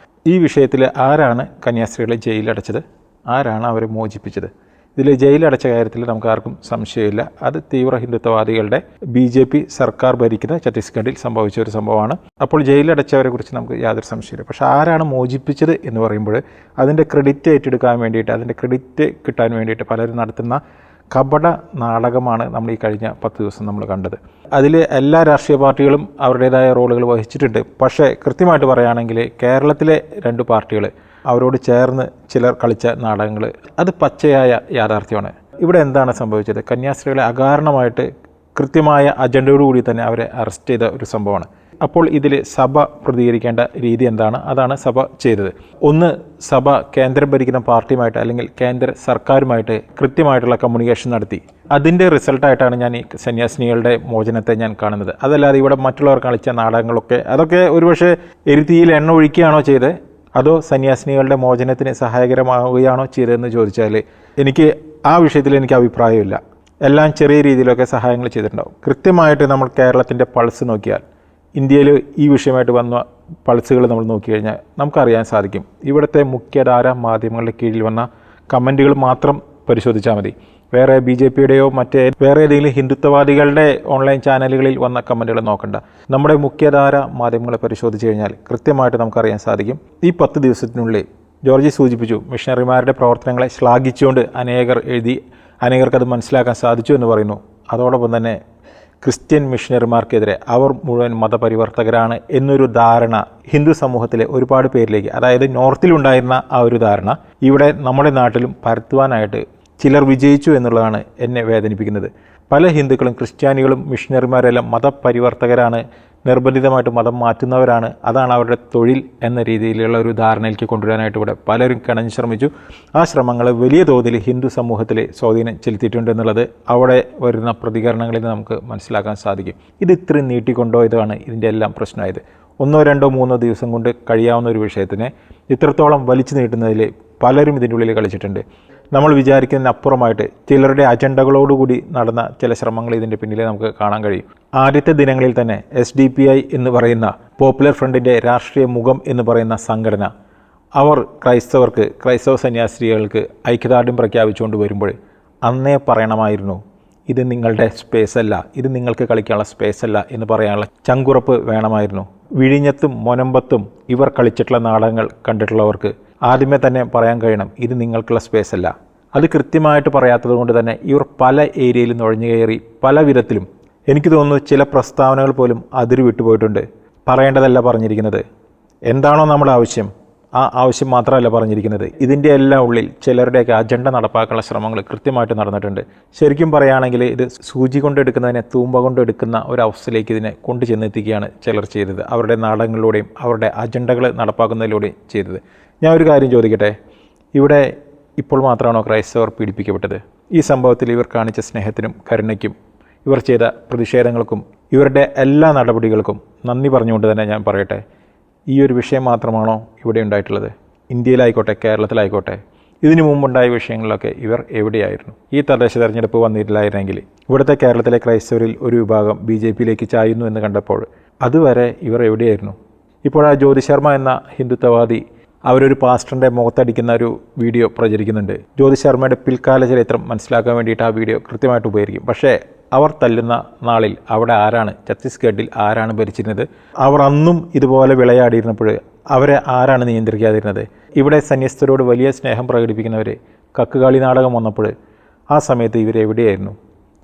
ഈ വിഷയത്തിൽ ആരാണ് കന്യാസ്ത്രീകളെ ജയിലടച്ചത്, ആരാണ് അവരെ മോചിപ്പിച്ചത്? ഇതിൽ ജയിലടച്ച കാര്യത്തിൽ നമുക്ക് ആർക്കും സംശയമില്ല. അത് തീവ്ര ഹിന്ദുത്വവാദികളുടെ BJP സർക്കാർ ഭരിക്കുന്ന ഛത്തീസ്ഗഡിൽ സംഭവിച്ച ഒരു സംഭവമാണ്. അപ്പോൾ ജയിലടച്ചവരെ കുറിച്ച് നമുക്ക് യാതൊരു സംശയമില്ല. പക്ഷേ ആരാണ് മോചിപ്പിച്ചത് എന്ന് പറയുമ്പോൾ അതിൻ്റെ ക്രെഡിറ്റ് ഏറ്റെടുക്കാൻ വേണ്ടിയിട്ട്, അതിൻ്റെ ക്രെഡിറ്റ് കിട്ടാൻ വേണ്ടിയിട്ട് പലരും നടത്തുന്ന കപട നാടകമാണ് നമ്മൾ ഈ കഴിഞ്ഞ 10 ദിവസം നമ്മൾ കണ്ടത്. അതിൽ എല്ലാ രാഷ്ട്രീയ പാർട്ടികളും അവരുടേതായ റോളുകൾ വഹിച്ചിട്ടുണ്ട്. പക്ഷേ കൃത്യമായിട്ട് പറയുകയാണെങ്കിൽ കേരളത്തിലെ 2 പാർട്ടികൾ അവരോട് ചേർന്ന് ചിലർ കളിച്ച നാടകങ്ങൾ അത് പച്ചയായ യാഥാർത്ഥ്യമാണ്. ഇവിടെ എന്താണ് സംഭവിച്ചത്? കന്യാസ്ത്രീകളെ അകാരണമായിട്ട് കൃത്യമായ അജണ്ടയോടുകൂടി തന്നെ അവരെ അറസ്റ്റ് ചെയ്ത ഒരു സംഭവമാണ്. അപ്പോൾ ഇതിൽ സഭ പ്രതികരിക്കേണ്ട രീതി എന്താണ്? അതാണ് സഭ ചെയ്തത്. ഒന്ന്, സഭ കേന്ദ്രം ഭരിക്കുന്ന പാർട്ടിയുമായിട്ട് അല്ലെങ്കിൽ കേന്ദ്ര സർക്കാരുമായിട്ട് കൃത്യമായിട്ടുള്ള കമ്മ്യൂണിക്കേഷൻ നടത്തി. അതിൻ്റെ റിസൾട്ടായിട്ടാണ് ഞാൻ ഈ സന്യാസിനികളുടെ മോചനത്തെ ഞാൻ കാണുന്നത്. അതല്ലാതെ ഇവിടെ മറ്റുള്ളവർ കളിച്ച നാടകങ്ങളൊക്കെ അതൊക്കെ ഒരുപക്ഷെ എരുത്തിയിൽ എണ്ണ ഒഴിക്കുകയാണോ ചെയ്തത്, അതോ സന്യാസിനികളുടെ മോചനത്തിന് സഹായകരമാവുകയാണോ ചെയ്തതെന്ന് ചോദിച്ചാൽ എനിക്ക് ആ വിഷയത്തിൽ എനിക്ക് അഭിപ്രായമില്ല. എല്ലാം ചെറിയ രീതിയിലൊക്കെ സഹായങ്ങൾ ചെയ്തിട്ടുണ്ടാവും. കൃത്യമായിട്ട് നമ്മൾ കേരളത്തിൻ്റെ പൾസ് നോക്കിയാൽ, ഇന്ത്യയിൽ ഈ വിഷയമായിട്ട് വന്ന പൾസുകൾ നമ്മൾ നോക്കിക്കഴിഞ്ഞാൽ നമുക്കറിയാൻ സാധിക്കും. ഇവിടുത്തെ മുഖ്യധാര മാധ്യമങ്ങളുടെ കീഴിൽ വന്ന കമൻറ്റുകൾ മാത്രം പരിശോധിച്ചാൽ മതി. വേറെ BJPയുടെയോ വേറെ ഏതെങ്കിലും ഹിന്ദുത്വവാദികളുടെ ഓൺലൈൻ ചാനലുകളിൽ വന്ന കമൻറ്റുകൾ നോക്കണ്ട. നമ്മുടെ മുഖ്യധാര മാധ്യമങ്ങളെ പരിശോധിച്ച് കഴിഞ്ഞാൽ കൃത്യമായിട്ട് നമുക്കറിയാൻ സാധിക്കും. ഈ 10 ദിവസത്തിനുള്ളിൽ ജോർജി സൂചിപ്പിച്ചു, മിഷണറിമാരുടെ പ്രവർത്തനങ്ങളെ ശ്ലാഘിച്ചുകൊണ്ട് അനേകർ എഴുതി, അനേകർക്കത് മനസ്സിലാക്കാൻ സാധിച്ചു എന്ന് പറയുന്നു. അതോടൊപ്പം തന്നെ ക്രിസ്ത്യൻ മിഷണറിമാർക്കെതിരെ അവർ മുഴുവൻ മതപരിവർത്തകരാണ് എന്നൊരു ധാരണ ഹിന്ദു സമൂഹത്തിലെ ഒരുപാട് പേരിലേക്ക്, അതായത് നോർത്തിലുണ്ടായിരുന്ന ആ ഒരു ധാരണ ഇവിടെ നമ്മുടെ നാട്ടിലും പരത്തുവാനായിട്ട് ചിലർ വിജയിച്ചു എന്നുള്ളതാണ് എന്നെ വേദനിപ്പിക്കുന്നത്. പല ഹിന്ദുക്കളും ക്രിസ്ത്യാനികളും മിഷണറിമാരെല്ലാം മതപരിവർത്തകരാണ്, നിർബന്ധിതമായിട്ട് മതം മാറ്റുന്നവരാണ്, അതാണ് അവരുടെ തൊഴിൽ എന്ന രീതിയിലുള്ള ഒരു ധാരണയിലേക്ക് കൊണ്ടുവരാനായിട്ട് ഇവിടെ പലരും കിണഞ്ഞു ശ്രമിച്ചു. ആ ശ്രമങ്ങൾ വലിയ തോതിൽ ഹിന്ദു സമൂഹത്തിൽ സ്വാധീനം ചെലുത്തിയിട്ടുണ്ട് എന്നുള്ളത് അവിടെ വരുന്ന പ്രതികരണങ്ങളിൽ നിന്ന് നമുക്ക് മനസ്സിലാക്കാൻ സാധിക്കും. ഇത് ഇത്രയും നീട്ടിക്കൊണ്ടോ ഇതാണ് ഇതിൻ്റെ എല്ലാം പ്രശ്നമായത്. 1, 2, 3 ദിവസം കൊണ്ട് കഴിയാവുന്ന ഒരു വിഷയത്തിനെ ഇത്രത്തോളം വലിച്ചു നീട്ടുന്നതിൽ പലരും ഇതിൻ്റെ ഉള്ളിൽ കളിച്ചിട്ടുണ്ട്. നമ്മൾ വിചാരിക്കുന്നതിനപ്പുറമായിട്ട് ചിലരുടെ അജണ്ടകളോടുകൂടി നടന്ന ചില ശ്രമങ്ങൾ ഇതിൻ്റെ പിന്നിലെ നമുക്ക് കാണാൻ കഴിയും. ആദ്യത്തെ ദിനങ്ങളിൽ തന്നെ SDPI എന്ന് പറയുന്ന പോപ്പുലർ ഫ്രണ്ടിൻ്റെ രാഷ്ട്രീയ മുഖം എന്ന് പറയുന്ന സംഘടന അവർ ക്രൈസ്തവ സന്യാസിനികൾക്ക് ഐക്യദാർഢ്യം പ്രഖ്യാപിച്ചുകൊണ്ട് വരുമ്പോൾ അന്നേ പറയണമായിരുന്നു, ഇത് നിങ്ങളുടെ സ്പേസ് അല്ല, ഇത് നിങ്ങൾക്ക് കളിക്കാനുള്ള സ്പേസ് അല്ല എന്ന് പറയാനുള്ള ചങ്കുറപ്പ് വേണമായിരുന്നു. വിഴിഞ്ഞത്തും മൊനമ്പത്തും ഇവർ കളിച്ചിട്ടുള്ള നാടകങ്ങൾ കണ്ടിട്ടുള്ളവർക്ക് ആദ്യമേ തന്നെ പറയാൻ കഴിയണം, ഇത് നിങ്ങൾക്കുള്ള സ്പേസ് അല്ല. അത് കൃത്യമായിട്ട് പറയാത്തത് കൊണ്ട് തന്നെ ഇവർ പല ഏരിയയിലും നുഴഞ്ഞു കയറി പല വിധത്തിലും, എനിക്ക് തോന്നുന്നു ചില പ്രസ്താവനകൾ പോലും അതിര് വിട്ടുപോയിട്ടുണ്ട്. പറയേണ്ടതല്ല പറഞ്ഞിരിക്കുന്നത്. എന്താണോ നമ്മുടെ ആവശ്യം, ആ ആവശ്യം മാത്രമല്ല പറഞ്ഞിരിക്കുന്നത്. ഇതിൻ്റെ എല്ലാം ഉള്ളിൽ ചിലരുടെയൊക്കെ അജണ്ട നടപ്പാക്കാനുള്ള ശ്രമങ്ങൾ കൃത്യമായിട്ട് നടന്നിട്ടുണ്ട്. ശരിക്കും പറയുകയാണെങ്കിൽ ഇത് സൂചി കൊണ്ടെടുക്കുന്നതിനെ തൂമ്പ കൊണ്ടെടുക്കുന്ന ഒരവസ്ഥയിലേക്ക് ഇതിനെ കൊണ്ടു ചെന്നെത്തിക്കുകയാണ് ചിലർ ചെയ്തത്. അവരുടെ നാടകങ്ങളിലൂടെയും അവരുടെ അജണ്ടകൾ നടപ്പാക്കുന്നതിലൂടെയും ചെയ്തത്. ഞാൻ ഒരു കാര്യം ചോദിക്കട്ടെ, ഇവിടെ ഇപ്പോൾ മാത്രമാണോ ക്രൈസ്തവർ പീഡിപ്പിക്കപ്പെട്ടത്? ഈ സംഭവത്തിൽ ഇവർ കാണിച്ച സ്നേഹത്തിനും കരുണയ്ക്കും ഇവർ ചെയ്ത പ്രതിഷേധങ്ങൾക്കും ഇവരുടെ എല്ലാ നടപടികൾക്കും നന്ദി പറഞ്ഞുകൊണ്ട് തന്നെ ഞാൻ പറയട്ടെ, ഈ ഒരു വിഷയം മാത്രമാണോ ഇവിടെ ഉണ്ടായിട്ടുള്ളത്? ഇന്ത്യയിലായിക്കോട്ടെ, കേരളത്തിലായിക്കോട്ടെ, ഇതിനു മുമ്പുണ്ടായ വിഷയങ്ങളിലൊക്കെ ഇവർ എവിടെയായിരുന്നു? ഈ തദ്ദേശ തെരഞ്ഞെടുപ്പ് വന്നിട്ടില്ലായിരുന്നെങ്കിൽ ഇവിടുത്തെ കേരളത്തിലെ ക്രൈസ്തവരിൽ ഒരു വിഭാഗം BJPയിലേക്ക് ചായുന്നു എന്ന് കണ്ടപ്പോൾ അതുവരെ ഇവർ എവിടെയായിരുന്നു? ഇപ്പോൾ ആ ജ്യോതി ശർമ്മ എന്ന ഹിന്ദുത്വവാദി അവരൊരു പാസ്റ്ററിൻ്റെ മുഖത്തടിക്കുന്ന ഒരു വീഡിയോ പ്രചരിക്കുന്നുണ്ട്. ജ്യോതി ശർമ്മയുടെ പിൽക്കാല ചരിത്രം മനസ്സിലാക്കാൻ വേണ്ടിയിട്ട് ആ വീഡിയോ കൃത്യമായിട്ട് ഉപകരിക്കും. പക്ഷേ അവർ തല്ലുന്ന നാളിൽ അവിടെ ആരാണ്, ഛത്തീസ്ഗഡിൽ ആരാണ് ഭരിച്ചിരുന്നത്? അവർ അന്നും ഇതുപോലെ വിളയാടിയിരുന്നപ്പോൾ അവരെ ആരാണ് നിയന്ത്രിക്കാതിരുന്നത്? ഇവിടെ സന്യസ്തരോട് വലിയ സ്നേഹം പ്രകടിപ്പിക്കുന്നവർ കക്കുകാളി നാടകം വന്നപ്പോൾ ആ സമയത്ത് ഇവരെവിടെയായിരുന്നു?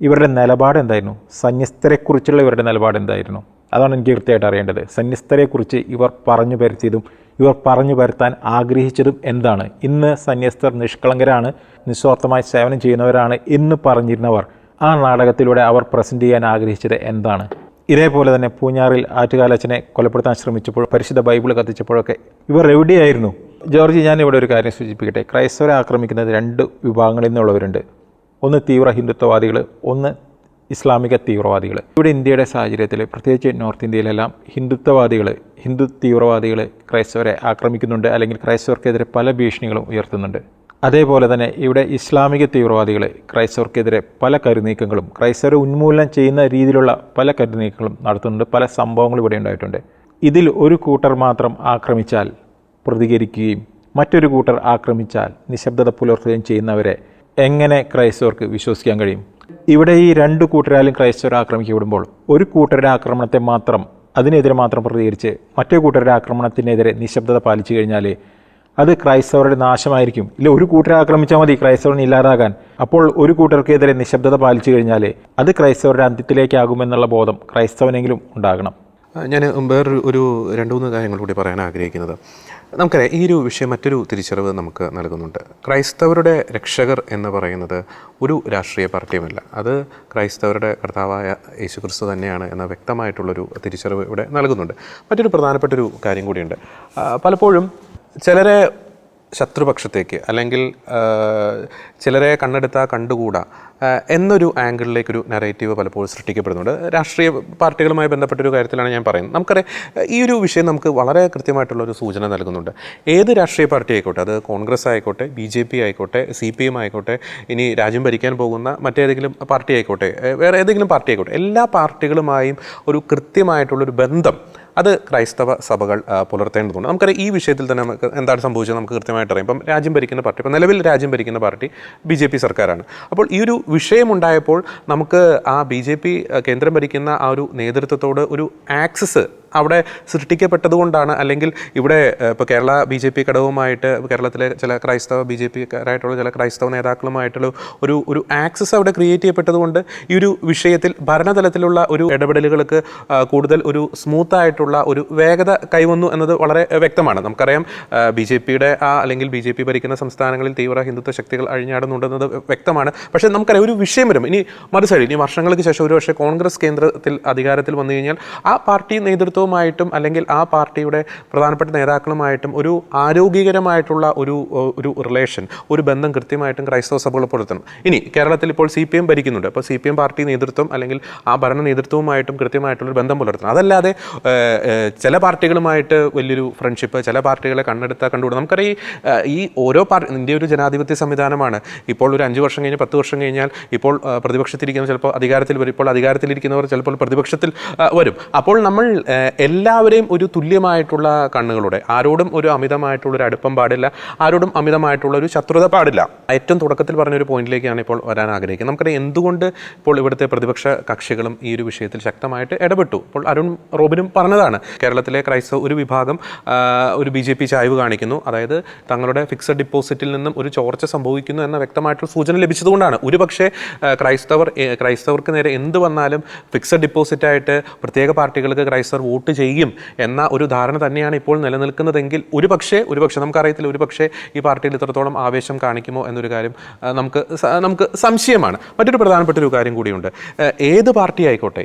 ഇവരുടെ നിലപാട് എന്തായിരുന്നു? സന്യസ്തരെക്കുറിച്ചുള്ള ഇവരുടെ നിലപാട് എന്തായിരുന്നു? അതാണ് എനിക്ക് കൃത്യമായിട്ട് അറിയേണ്ടത്. സന്യസ്തരെക്കുറിച്ച് ഇവർ പറഞ്ഞു പരത്തിയതും ഇവർ പറഞ്ഞു പരത്താൻ ആഗ്രഹിച്ചതും എന്താണ്? ഇന്ന് സന്യസ്തർ നിഷ്കളങ്കരാണ്, നിസ്വാർത്ഥമായി സേവനം ചെയ്യുന്നവരാണ് എന്ന് പറഞ്ഞിരുന്നവർ ആ നാടകത്തിലൂടെ അവർ പ്രസൻറ്റ് ചെയ്യാൻ ആഗ്രഹിച്ചത് എന്താണ്? ഇതേപോലെ തന്നെ പൂഞ്ഞാറിൽ ആറ്റുകാലച്ചനെ കൊലപ്പെടുത്താൻ ശ്രമിച്ചപ്പോൾ, പരിശുദ്ധ ബൈബിൾ കത്തിച്ചപ്പോഴൊക്കെ ഇവർ എവിടെയായിരുന്നു? ജോർജ്, ഞാൻ ഇവിടെ ഒരു കാര്യം സൂചിപ്പിക്കട്ടെ. ക്രൈസ്തവരെ ആക്രമിക്കുന്നത് 2 വിഭാഗങ്ങളിൽ നിന്നുള്ളവരുണ്ട്. ഒന്ന് തീവ്ര ഹിന്ദുത്വവാദികൾ, ഒന്ന് ഇസ്ലാമിക തീവ്രവാദികൾ. ഇവിടെ ഇന്ത്യയുടെ സാഹചര്യത്തിൽ പ്രത്യേകിച്ച് നോർത്ത് ഇന്ത്യയിലെല്ലാം ഹിന്ദു തീവ്രവാദികൾ ക്രൈസ്തവരെ ആക്രമിക്കുന്നുണ്ട്, അല്ലെങ്കിൽ ക്രൈസ്തവർക്കെതിരെ പല ഭീഷണികളും ഉയർത്തുന്നുണ്ട്. അതേപോലെ തന്നെ ഇവിടെ ഇസ്ലാമിക തീവ്രവാദികൾ ക്രൈസ്തവർക്കെതിരെ പല കരുനീക്കങ്ങളും, ക്രൈസ്തവരെ ഉന്മൂലനം ചെയ്യുന്ന രീതിയിലുള്ള പല കരുനീക്കങ്ങളും നടത്തുന്നുണ്ട്. പല സംഭവങ്ങളും ഇവിടെ ഉണ്ടായിട്ടുണ്ട്. ഇതിൽ ഒരു കൂട്ടർ മാത്രം ആക്രമിച്ചാൽ പ്രതികരിക്കുകയും മറ്റൊരു കൂട്ടർ ആക്രമിച്ചാൽ നിശബ്ദത പുലർത്തുകയും ചെയ്യുന്നവരെ എങ്ങനെ ക്രൈസ്തവർക്ക് വിശ്വസിക്കാൻ കഴിയും? ഇവിടെ ഈ 2 കൂട്ടരാലും ക്രൈസ്തവർ ആക്രമിക്കപ്പെടുമ്പോൾ ഒരു കൂട്ടരുടെ ആക്രമണത്തെ മാത്രം, അതിനെതിരെ മാത്രം പ്രതികരിച്ച് മറ്റേ കൂട്ടരുടെ ആക്രമണത്തിനെതിരെ നിശബ്ദത പാലിച്ചു കഴിഞ്ഞാൽ അത് ക്രൈസ്തവരുടെ നാശമായിരിക്കും. ഇല്ല, ഒരു കൂട്ടരെ ആക്രമിച്ചാൽ മതി ക്രൈസ്തവനെ ഇല്ലാതാകാൻ. അപ്പോൾ ഒരു കൂട്ടർക്കെതിരെ നിശബ്ദത പാലിച്ചു കഴിഞ്ഞാൽ അത് ക്രൈസ്തവരുടെ അന്ത്യത്തിലേക്കാകുമെന്നുള്ള ബോധം ക്രൈസ്തവനെങ്കിലും ഉണ്ടാകണം. ഞാൻ വേറൊരു 2-3 കാര്യങ്ങൾ കൂടി പറയാൻ ആഗ്രഹിക്കുന്നത്, നമുക്കറിയാം ഈ ഒരു വിഷയം മറ്റൊരു തിരിച്ചറിവ് നമുക്ക് നൽകുന്നുണ്ട്. ക്രൈസ്തവരുടെ രക്ഷകർ എന്ന് പറയുന്നത് ഒരു രാഷ്ട്രീയ പാർട്ടിയുമല്ല, അത് ക്രൈസ്തവരുടെ കർത്താവായ യേശുക്രിസ്തു തന്നെയാണ് എന്ന വ്യക്തമായിട്ടുള്ളൊരു തിരിച്ചറിവ് ഇവിടെ നൽകുന്നുണ്ട്. മറ്റൊരു പ്രധാനപ്പെട്ടൊരു കാര്യം കൂടിയുണ്ട്. പലപ്പോഴും ചിലരെ ശത്രുപക്ഷത്തേക്ക് അല്ലെങ്കിൽ ചിലരെ കണ്ണെടുത്താൽ കണ്ടുകൂടാ എന്നൊരു ആംഗിളിലേക്കൊരു നറേറ്റീവ് പലപ്പോഴും സൃഷ്ടിക്കപ്പെടുന്നുണ്ട്. രാഷ്ട്രീയ പാർട്ടികളുമായി ബന്ധപ്പെട്ടൊരു കാര്യത്തിലാണ് ഞാൻ പറയുന്നത്. നമുക്കറിയാം ഈ ഒരു വിഷയം നമുക്ക് വളരെ കൃത്യമായിട്ടുള്ളൊരു സൂചന നൽകുന്നുണ്ട്. ഏത് രാഷ്ട്രീയ പാർട്ടി ആയിക്കോട്ടെ, അത് കോൺഗ്രസ് ആയിക്കോട്ടെ, BJP ആയിക്കോട്ടെ, CPM ആയിക്കോട്ടെ, ഇനി രാജ്യം ഭരിക്കാൻ പോകുന്ന മറ്റേതെങ്കിലും പാർട്ടി ആയിക്കോട്ടെ, വേറെ ഏതെങ്കിലും പാർട്ടി ആയിക്കോട്ടെ, എല്ലാ പാർട്ടികളുമായും ഒരു കൃത്യമായിട്ടുള്ളൊരു ബന്ധം അത് ക്രൈസ്തവ സഭകൾ പുലർത്തേണ്ടതുണ്ട്. നമുക്കറിയാം ഈ വിഷയത്തിൽ തന്നെ നമുക്ക് എന്താണ് സംഭവിച്ചത് നമുക്ക് കൃത്യമായിട്ട് അറിയാം. ഇപ്പം രാജ്യം ഭരിക്കുന്ന പാർട്ടി, ഇപ്പം നിലവിൽ രാജ്യം ഭരിക്കുന്ന പാർട്ടി BJP സർക്കാരാണ്. അപ്പോൾ ഈ ഒരു വിഷയമുണ്ടായപ്പോൾ നമുക്ക് ആ BJP കേന്ദ്രം ഭരിക്കുന്ന ആ ഒരു നേതൃത്വത്തോട് ഒരു ആക്സസ് അവിടെ സൃഷ്ടിക്കപ്പെട്ടതുകൊണ്ടാണ്, അല്ലെങ്കിൽ ഇവിടെ ഇപ്പോൾ കേരള BJP ഘടകവുമായിട്ട് കേരളത്തിലെ ചില ക്രൈസ്തവ BJP-കാരായിട്ടുള്ള ചില ക്രൈസ്തവ നേതാക്കളുമായിട്ടുള്ള ഒരു ആക്സസ് അവിടെ ക്രിയേറ്റ് ചെയ്യപ്പെട്ടതുകൊണ്ട് ഈ ഒരു വിഷയത്തിൽ ഭരണതലത്തിലുള്ള ഒരു ഇടപെടലുകൾക്ക് കൂടുതൽ ഒരു സ്മൂത്തായിട്ടുള്ള ഒരു വേഗത കൈവന്നു എന്നത് വളരെ വ്യക്തമാണ്. നമുക്കറിയാം BJP-യുടെ അല്ലെങ്കിൽ BJP ഭരിക്കുന്ന സംസ്ഥാനങ്ങളിൽ തീവ്ര ഹിന്ദുത്വ ശക്തികൾ അഴിഞ്ഞാടുന്നുണ്ടെന്നത് വ്യക്തമാണ്. പക്ഷേ നമുക്കറിയാം ഒരു വിഷയം വരും, ഇനി മറുസൈഡ്, ഇനി വർഷങ്ങൾക്ക് ശേഷം ഒരു പക്ഷേ കോൺഗ്രസ് കേന്ദ്രത്തിൽ അധികാരത്തിൽ വന്നു കഴിഞ്ഞാൽ ആ പാർട്ടി നേതൃത്വമായിട്ടും അല്ലെങ്കിൽ ആ പാർട്ടിയുടെ പ്രധാനപ്പെട്ട നേതാക്കളുമായിട്ടും ഒരു ആരോഗ്യകരമായിട്ടുള്ള ഒരു റിലേഷൻ, ഒരു ബന്ധം കൃത്യമായിട്ടും ക്രൈസ്തവ സഭകൾ പുലർത്തണം. ഇനി കേരളത്തിൽ ഇപ്പോൾ CPM ഭരിക്കുന്നുണ്ട്, അപ്പോൾ CPM പാർട്ടി നേതൃത്വം അല്ലെങ്കിൽ ആ ഭരണ നേതൃത്വവുമായിട്ടും കൃത്യമായിട്ടുള്ളൊരു ബന്ധം പുലർത്തണം. അതല്ലാതെ ചില പാർട്ടികളുമായിട്ട് വലിയൊരു ഫ്രണ്ട്ഷിപ്പ്, ചില പാർട്ടികളെ കണ്ണെടുത്താൽ കണ്ടുകൂടും. നമുക്കറിയാം ഈ ഓരോ പാർട്ടി, ഇന്ത്യ ഒരു ജനാധിപത്യ സംവിധാനമാണ്. ഇപ്പോൾ ഒരു 5 വർഷം കഴിഞ്ഞ് 10 വർഷം കഴിഞ്ഞാൽ ഇപ്പോൾ പ്രതിപക്ഷത്തിരിക്കുന്നവർ ചിലപ്പോൾ അധികാരത്തിൽ വരും, ഇപ്പോൾ അധികാരത്തിലിരിക്കുന്നവർ ചിലപ്പോൾ പ്രതിപക്ഷത്തിൽ വരും. അപ്പോൾ നമ്മൾ എല്ലാവരെയും ഒരു തുല്യമായിട്ടുള്ള കണ്ണുകളോടെ, ആരോടും ഒരു അമിതമായിട്ടുള്ളൊരു അടുപ്പം പാടില്ല, ആരോടും അമിതമായിട്ടുള്ളൊരു ശത്രുത പാടില്ല. ഏറ്റവും തുടക്കത്തിൽ പറഞ്ഞൊരു പോയിന്റിലേക്കാണ് ഇപ്പോൾ വരാൻ ആഗ്രഹിക്കുന്നത്. നമുക്കറിയാം എന്തുകൊണ്ട് ഇപ്പോൾ ഇവിടുത്തെ പ്രതിപക്ഷ കക്ഷികളും ഈ ഒരു വിഷയത്തിൽ ശക്തമായിട്ട് ഇടപെട്ടു. ഇപ്പോൾ അരുൺ റോബിനും പറഞ്ഞതാണ്, കേരളത്തിലെ ക്രൈസ്തവ ഒരു വിഭാഗം ഒരു BJP ചായ്വ് കാണിക്കുന്നു, അതായത് തങ്ങളുടെ ഫിക്സഡ് ഡിപ്പോസിറ്റിൽ നിന്നും ഒരു ചോർച്ച സംഭവിക്കുന്നു എന്ന വ്യക്തമായിട്ടുള്ള സൂചന ലഭിച്ചതുകൊണ്ടാണ് ഒരുപക്ഷെ ക്രൈസ്തവർക്ക് നേരെ എന്ത് വന്നാലും ഫിക്സഡ് ഡിപ്പോസിറ്റായിട്ട് പ്രത്യേക പാർട്ടികൾക്ക് ക്രൈസ്തവർ വോട്ട് ചെയ്യും എന്ന ഒരു ധാരണ തന്നെയാണ് ഇപ്പോൾ നിലനിൽക്കുന്നതെങ്കിൽ ഒരുപക്ഷെ നമുക്കറിയത്തില്ല, ഒരുപക്ഷെ ഈ പാർട്ടിയിൽ ഇത്രത്തോളം ആവേശം കാണിക്കുമോ എന്നൊരു കാര്യം നമുക്ക് സംശയമാണ്. മറ്റൊരു പ്രധാനപ്പെട്ട ഒരു കാര്യം കൂടിയുണ്ട്. ഏത് പാർട്ടി ആയിക്കോട്ടെ,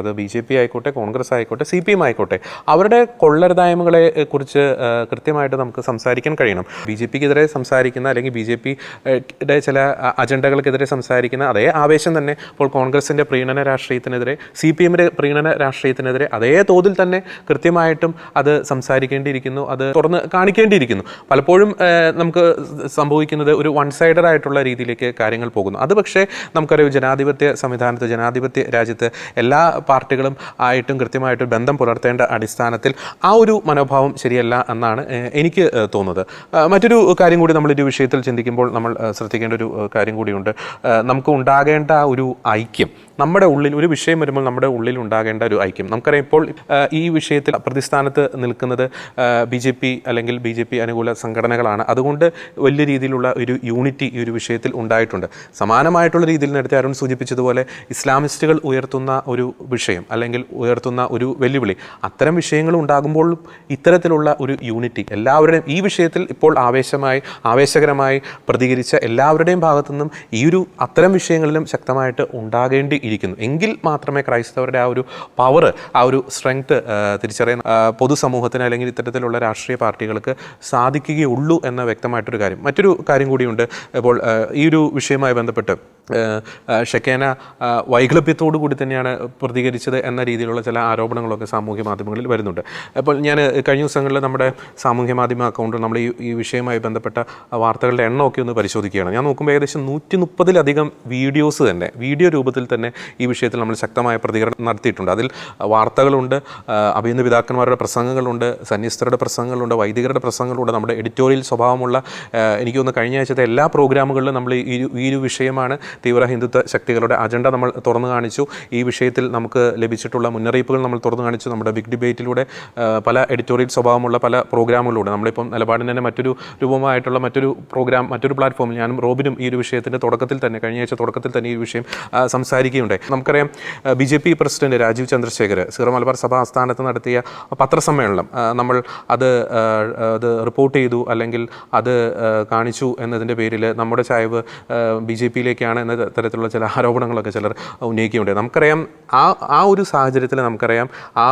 അത് BJP ആയിക്കോട്ടെ, കോൺഗ്രസ് ആയിക്കോട്ടെ, CPM ആയിക്കോട്ടെ, അവരുടെ കൊള്ളരുതായ്മകളെ കുറിച്ച് കൃത്യമായിട്ട് നമുക്ക് സംസാരിക്കാൻ കഴിയണം. BJP-ക്കെതിരെ സംസാരിക്കുന്ന അല്ലെങ്കിൽ BJP-യുടെ ചില അജണ്ടകൾക്കെതിരെ സംസാരിക്കുന്ന അതേ ആവേശം തന്നെ ഇപ്പോൾ കോൺഗ്രസിൻ്റെ പ്രീണന രാഷ്ട്രീയത്തിനെതിരെ, CPM-ന്റെ പ്രീണന രാഷ്ട്രീയത്തിനെതിരെ അതേ തോതിൽ തന്നെ കൃത്യമായിട്ടും അത് സംസാരിക്കേണ്ടിയിരിക്കുന്നു, അത് തുറന്ന് കാണിക്കേണ്ടിയിരിക്കുന്നു. പലപ്പോഴും നമുക്ക് സംഭവിക്കുന്നത് ഒരു വൺ സൈഡഡ് ആയിട്ടുള്ള രീതിയിലേക്ക് കാര്യങ്ങൾ പോകുന്നു. അത് പക്ഷേ നമുക്കറിയാം ജനാധിപത്യ സംവിധാനത്ത്, ജനാധിപത്യ രാജ്യത്ത് എല്ലാ പാർട്ടികളും ആയിട്ടും കൃത്യമായിട്ട് ബന്ധം പുലർത്തേണ്ട അടിസ്ഥാനത്തിൽ ആ ഒരു മനോഭാവം ശരിയല്ല എന്നാണ് എനിക്ക് തോന്നുന്നത്. മറ്റൊരു കാര്യം കൂടി നമ്മളൊരു വിഷയത്തിൽ ചിന്തിക്കുമ്പോൾ നമ്മൾ ശ്രദ്ധിക്കേണ്ട ഒരു കാര്യം കൂടിയുണ്ട്. നമുക്ക് ഉണ്ടാകേണ്ട ഒരു ഐക്യം, നമ്മുടെ ഉള്ളിൽ ഒരു വിഷയം വരുമ്പോൾ നമ്മുടെ ഉള്ളിൽ ഉണ്ടാകേണ്ട ഒരു ഐക്യം. നമുക്കറിയാം ഇപ്പോൾ ഈ വിഷയത്തിൽ പ്രതിസ്ഥാനത്ത് നിൽക്കുന്നത് BJP അല്ലെങ്കിൽ BJP അനുകൂല സംഘടനകളാണ്. അതുകൊണ്ട് വലിയ രീതിയിലുള്ള ഒരു യൂണിറ്റി ഈ ഒരു വിഷയത്തിൽ ഉണ്ടായിട്ടുണ്ട്. സമാനമായിട്ടുള്ള രീതിയിൽ നേരത്തെ അരുൺ സൂചിപ്പിച്ചതുപോലെ ഇസ്ലാമിസ്റ്റുകൾ ഉയർത്തുന്ന ഒരു വിഷയം അല്ലെങ്കിൽ ഉയർത്തുന്ന ഒരു വെല്ലുവിളി, അത്തരം വിഷയങ്ങൾ ഉണ്ടാകുമ്പോൾ ഇത്തരത്തിലുള്ള ഒരു യൂണിറ്റി എല്ലാവരുടെയും ഈ വിഷയത്തിൽ ഇപ്പോൾ ആവേശകരമായി പ്രതികരിച്ച എല്ലാവരുടെയും ഭാഗത്തു നിന്നും ഈ ഒരു അത്തരം വിഷയങ്ങളിലും ശക്തമായിട്ട് ഉണ്ടാകേണ്ടിയിരിക്കുന്നു. എങ്കിൽ മാത്രമേ ക്രൈസ്തവരുടെ ആ ഒരു പവർ, ആ ഒരു സ്ട്രെങ്ത് തിരിച്ചറിയാൻ പൊതുസമൂഹത്തിന് അല്ലെങ്കിൽ ഇത്തരത്തിലുള്ള രാഷ്ട്രീയ പാർട്ടികൾക്ക് സാധിക്കുകയുള്ളൂ എന്ന വ്യക്തമായിട്ടൊരു കാര്യം. മറ്റൊരു കാര്യം കൂടിയുണ്ട്. ഇപ്പോൾ ഈ ഒരു വിഷയവുമായി ബന്ധപ്പെട്ട് ഷെക്കേന വൈക്ലഭ്യത്തോടു കൂടി തന്നെയാണ് പ്രതികരിച്ചത് എന്ന രീതിയിലുള്ള ചില ആരോപണങ്ങളൊക്കെ സാമൂഹ്യ മാധ്യമങ്ങളിൽ വരുന്നുണ്ട്. അപ്പോൾ ഞാൻ കഴിഞ്ഞ ദിവസങ്ങളിൽ നമ്മുടെ സാമൂഹ്യ മാധ്യമ അക്കൗണ്ടിൽ നമ്മൾ ഈ വിഷയവുമായി ബന്ധപ്പെട്ട വാർത്തകളുടെ എണ്ണമൊക്കെ ഒന്ന് പരിശോധിക്കുകയാണ്. ഞാൻ നോക്കുമ്പോൾ ഏകദേശം 130-ലധികം വീഡിയോസ് തന്നെ വീഡിയോ രൂപത്തിൽ തന്നെ ഈ വിഷയത്തിൽ നമ്മൾ ശക്തമായ പ്രതികരണം നടത്തിയിട്ടുണ്ട്. അതിൽ വാർത്തകളുണ്ട്, അഭിനന്ദ പിതാക്കന്മാരുടെ പ്രസംഗങ്ങളുണ്ട്, സന്യസ്തരുടെ പ്രസംഗങ്ങളുണ്ട്, വൈദികരുടെ പ്രസംഗങ്ങളുണ്ട്, നമ്മുടെ എഡിറ്റോറിയൽ സ്വഭാവമുള്ള എനിക്ക് തോന്നുന്നു കഴിഞ്ഞ ആഴ്ചത്തെ എല്ലാ പ്രോഗ്രാമുകളിലും നമ്മൾ ഈ ഒരു വിഷയമാണ് തീവ്ര ഹിന്ദുത്വ ശക്തികളുടെ അജണ്ട നമ്മൾ തുറന്നു കാണിച്ചു. ഈ വിഷയത്തിൽ നമുക്ക് ലഭിച്ചിട്ടുള്ള മുന്നറിയിപ്പുകൾ നമ്മൾ തുറന്നു കാണിച്ചു. നമ്മുടെ ബിഗ് ഡിബേറ്റിലൂടെ പല എഡിറ്റോറിയൽ സ്വഭാവമുള്ള പല പ്രോഗ്രാമുകളിലൂടെ നമ്മളിപ്പം നിലപാടിന് തന്നെ മറ്റൊരു രൂപമായിട്ടുള്ള മറ്റൊരു പ്രോഗ്രാം, മറ്റൊരു പ്ലാറ്റ്ഫോമിൽ ഞാനും റോബിനും ഈ ഒരു വിഷയത്തിൻ്റെ തുടക്കത്തിൽ തന്നെ, കഴിഞ്ഞ ആഴ്ച തുടക്കത്തിൽ തന്നെ ഈ വിഷയം സംസാരിക്കുകയുണ്ടായി. നമുക്കറിയാം BJP president Rajeev Chandrasekhar Syro Malabar Sabha ആസ്ഥാനത്ത് നടത്തിയ പത്രസമ്മേളനം നമ്മൾ അത് റിപ്പോർട്ട് ചെയ്തു, അല്ലെങ്കിൽ അത് കാണിച്ചു എന്നതിൻ്റെ പേരിൽ നമ്മുടെ ചായ്വ് BJPയിലേക്കാണ് എന്ന തരത്തിലുള്ള ചില ആരോപണങ്ങളൊക്കെ ചിലർ ഉന്നയിക്കുകയുണ്ടായി. നമുക്കറിയാം ആ ഒരു സാഹചര്യത്തിൽ നമുക്കറിയാം ആ